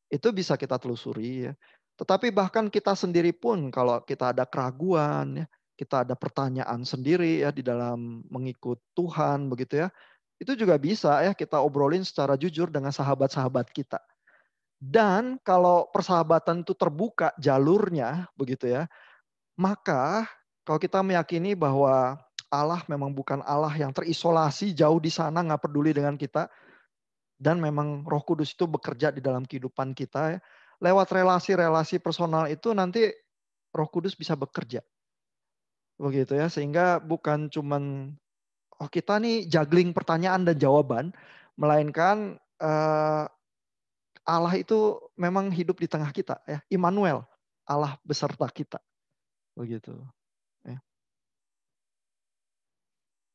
Itu bisa kita telusuri ya. Tetapi bahkan kita sendiri pun kalau kita ada keraguan ya, kita ada pertanyaan sendiri ya di dalam mengikut Tuhan begitu ya. Itu juga bisa ya kita obrolin secara jujur dengan sahabat-sahabat kita. Dan kalau persahabatan itu terbuka jalurnya begitu ya, maka kalau kita meyakini bahwa Allah memang bukan Allah yang terisolasi jauh di sana nggak peduli dengan kita, dan memang Roh Kudus itu bekerja di dalam kehidupan kita ya. Lewat relasi-relasi personal itu nanti Roh Kudus bisa bekerja. Begitu ya, sehingga bukan cuman kita nih juggling pertanyaan dan jawaban, melainkan Allah itu memang hidup di tengah kita ya. Immanuel, Allah beserta kita. Begitu. Ya.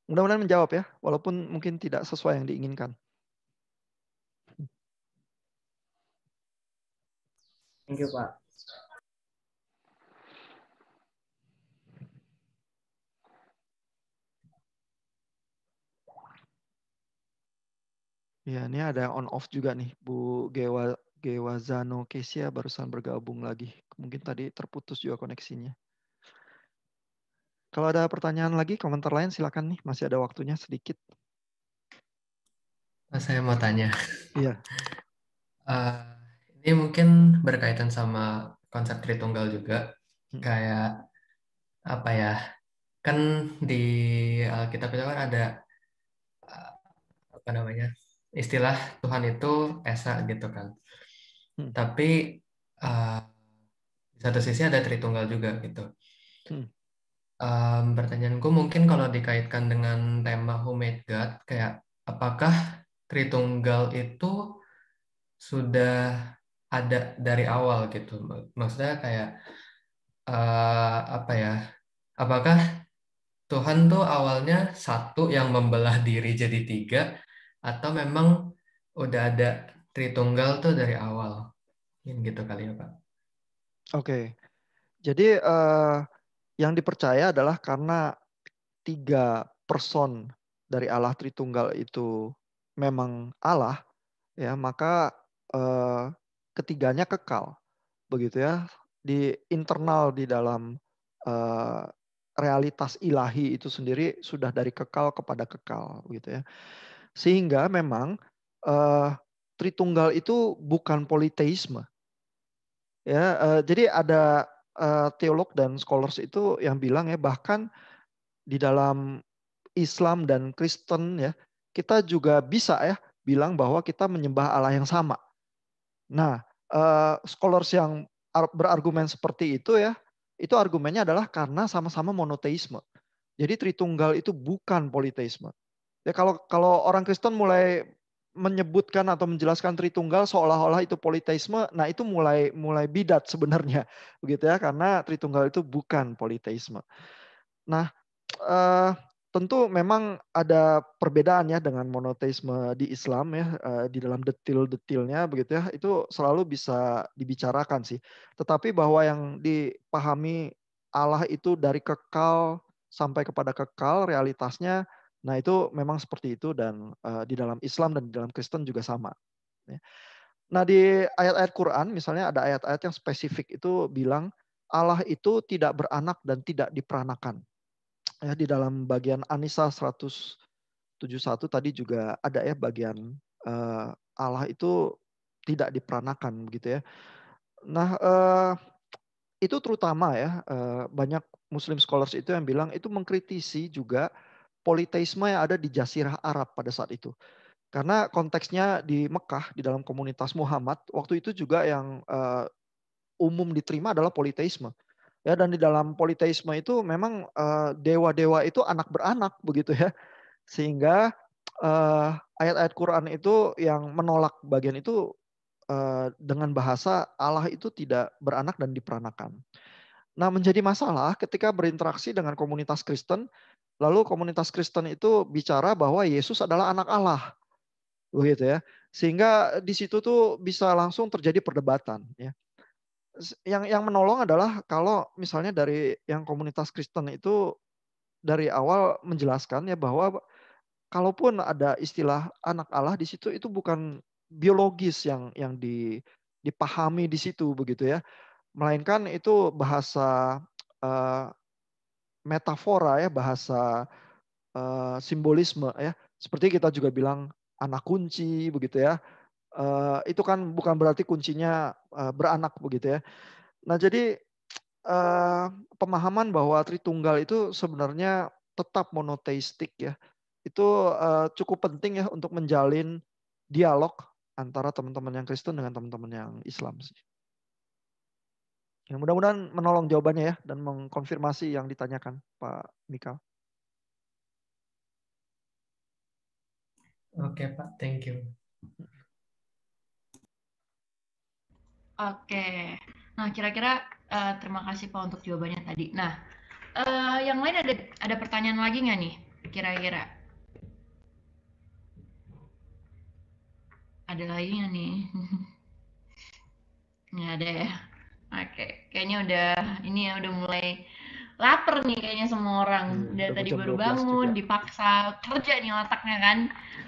Mudah-mudahan menjawab ya, walaupun mungkin tidak sesuai yang diinginkan. Thank you, Pak. Ya, ini ada on off juga nih, Bu Gewazano Kesia barusan bergabung lagi. Mungkin tadi terputus juga koneksinya. Kalau ada pertanyaan lagi, komentar lain silakan nih, masih ada waktunya sedikit. Saya mau tanya. Iya. Ini mungkin berkaitan sama konsep Tritunggal juga. Kayak apa ya? Kan di Alkitab itu kan ada apa namanya? Istilah Tuhan itu Esa gitu kan. Tapi di satu sisi ada Tritunggal juga gitu. Pertanyaanku mungkin kalau dikaitkan dengan tema Who Made God, kayak apakah Tritunggal itu sudah ada dari awal gitu? Maksudnya kayak apa ya? Apakah Tuhan tuh awalnya satu yang membelah diri jadi tiga, atau memang udah ada Tritunggal tuh dari awal? Gitu kali ya, Pak. Oke. Jadi yang dipercaya adalah karena 3 person dari Allah Tritunggal itu memang Allah, ya maka ketiganya kekal, begitu ya. Di internal di dalam realitas ilahi itu sendiri sudah dari kekal kepada kekal, gitu ya. Sehingga memang Tritunggal itu bukan politeisme. Ya, jadi ada teolog dan scholars itu yang bilang ya, bahkan di dalam Islam dan Kristen ya, kita juga bisa ya bilang bahwa kita menyembah Allah yang sama. Nah, scholars yang berargumen seperti itu ya, itu argumennya adalah karena sama-sama monoteisme. Jadi Tritunggal itu bukan politeisme. Ya kalau orang Kristen mulai menyebutkan atau menjelaskan Tritunggal seolah-olah itu politeisme, nah itu mulai bidat sebenarnya, begitu ya, karena Tritunggal itu bukan politeisme. Nah, tentu memang ada perbedaan ya dengan monoteisme di Islam ya, di dalam detil-detilnya begitu ya, itu selalu bisa dibicarakan sih. Tetapi bahwa yang dipahami Allah itu dari kekal sampai kepada kekal realitasnya, nah itu memang seperti itu, dan di dalam Islam dan di dalam Kristen juga sama. Nah di ayat-ayat Quran misalnya ada ayat-ayat yang spesifik itu bilang Allah itu tidak beranak dan tidak diperanakan. Ya, di dalam bagian An-Nisa 171 tadi juga ada ya bagian Allah itu tidak diperanakan begitu ya. Nah itu terutama ya banyak Muslim scholars itu yang bilang itu mengkritisi juga politeisme yang ada di Jazirah Arab pada saat itu. Karena konteksnya di Mekah, di dalam komunitas Muhammad, waktu itu juga yang umum diterima adalah politeisme. Ya, dan di dalam politeisme itu memang dewa-dewa itu anak beranak begitu ya. Sehingga ayat-ayat Quran itu yang menolak bagian itu dengan bahasa Allah itu tidak beranak dan diperanakan. Nah, menjadi masalah ketika berinteraksi dengan komunitas Kristen, lalu komunitas Kristen itu bicara bahwa Yesus adalah anak Allah. Begitu ya. Sehingga di situ tuh bisa langsung terjadi perdebatan ya. Yang menolong adalah kalau misalnya dari yang komunitas Kristen itu dari awal menjelaskan ya bahwa kalaupun ada istilah anak Allah di situ itu bukan biologis yang dipahami di situ begitu ya. Melainkan itu bahasa metafora ya, bahasa simbolisme ya. Seperti kita juga bilang anak kunci begitu ya. Itu kan bukan berarti kuncinya beranak begitu ya. Nah jadi pemahaman bahwa Tritunggal itu sebenarnya tetap monoteistik ya. Itu cukup penting ya untuk menjalin dialog antara teman-teman yang Kristen dengan teman-teman yang Islam sih. Ya, mudah-mudahan menolong jawabannya ya dan mengkonfirmasi yang ditanyakan Pak Mikal. Oke Pak, thank you. Oke, nah kira-kira terima kasih Pak untuk jawabannya tadi. Nah, yang lain ada pertanyaan lagi nggak nih? Kira-kira ada lagi nggak nih? Nggak ada ya. Oke, kayaknya udah mulai lapar nih kayaknya semua orang. Udah tadi baru bangun, dipaksa kerja nih otaknya kan.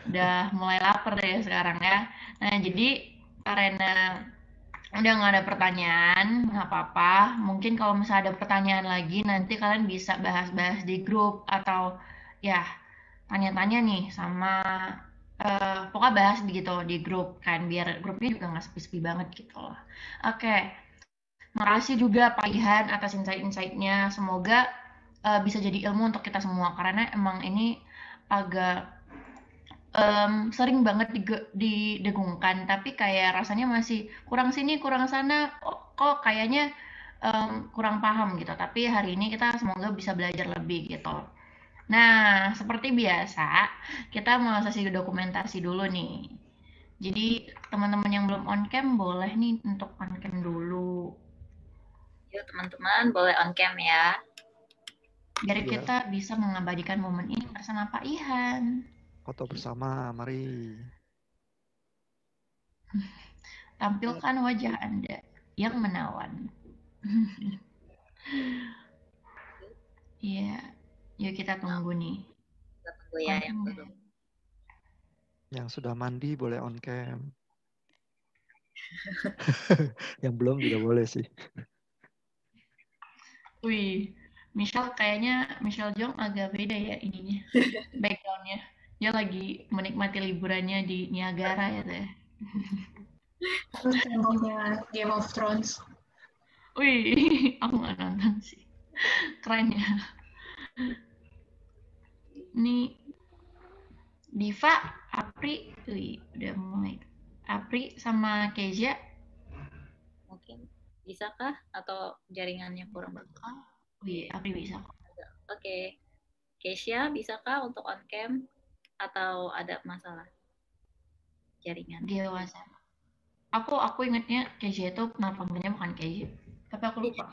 Udah mulai lapar deh sekarang ya. Nah, jadi karena udah nggak ada pertanyaan, nggak apa-apa. Mungkin kalau misalnya ada pertanyaan lagi, nanti kalian bisa bahas-bahas di grup atau ya tanya-tanya nih sama pokoknya bahas gitu di grup kan, biar grupnya juga nggak sepi-sepi banget gitu loh. Oke, makasih juga Pak Ihan atas insight-insightnya. Semoga bisa jadi ilmu untuk kita semua karena emang ini agak sering banget didengungkan, tapi kayak rasanya masih kurang sini kurang sana, kok kayaknya kurang paham gitu. Tapi hari ini kita semoga bisa belajar lebih gitu. Nah, seperti biasa kita mau sesi dokumentasi dulu nih. Jadi teman-teman yang belum on cam boleh nih untuk on cam dulu. Yuk teman-teman boleh on cam ya. Biar kita bisa mengabadikan momen ini bersama Pak Ihan. Foto bersama, mari. Tampilkan wajah Anda yang menawan. Iya, yuk kita tunggu nih. Kita tunggu ya yang belum. Yang sudah mandi boleh on cam. Yang belum juga boleh sih. Wih, Michelle Jong agak beda ya ininya, backgroundnya. Dia lagi menikmati liburannya di Niagara ya teh. Terus temboknya Game of Thrones. Wih, aku nggak nonton sih. Keren ya. Nih, Diva, Apri, wih, udah mulai. Apri sama Kezia. Mungkin bisakah atau jaringannya kurang bagus? Wih, Apri bisa. Oke. Keisha, bisakah untuk on cam atau ada masalah jaringan? Dia WhatsApp. Aku ingetnya Kezia itu nama panggilnya bukan Kezia, tapi aku lupa.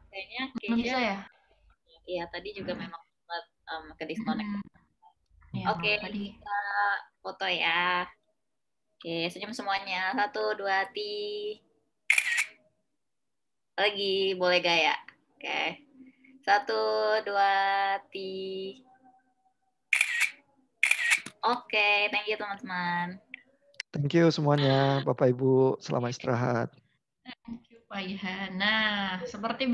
Kayaknya bisa ya? Iya, tadi juga memang sempat ke disconnect. Ya, Oke, kita foto ya. Oke, senyum semuanya. 1, 2, 3. Lagi, boleh gaya. Oke. 1, 2, 3. Oke, thank you teman-teman. Thank you semuanya, Bapak Ibu. Selamat istirahat. Thank you, Pak Ihan. Nah, seperti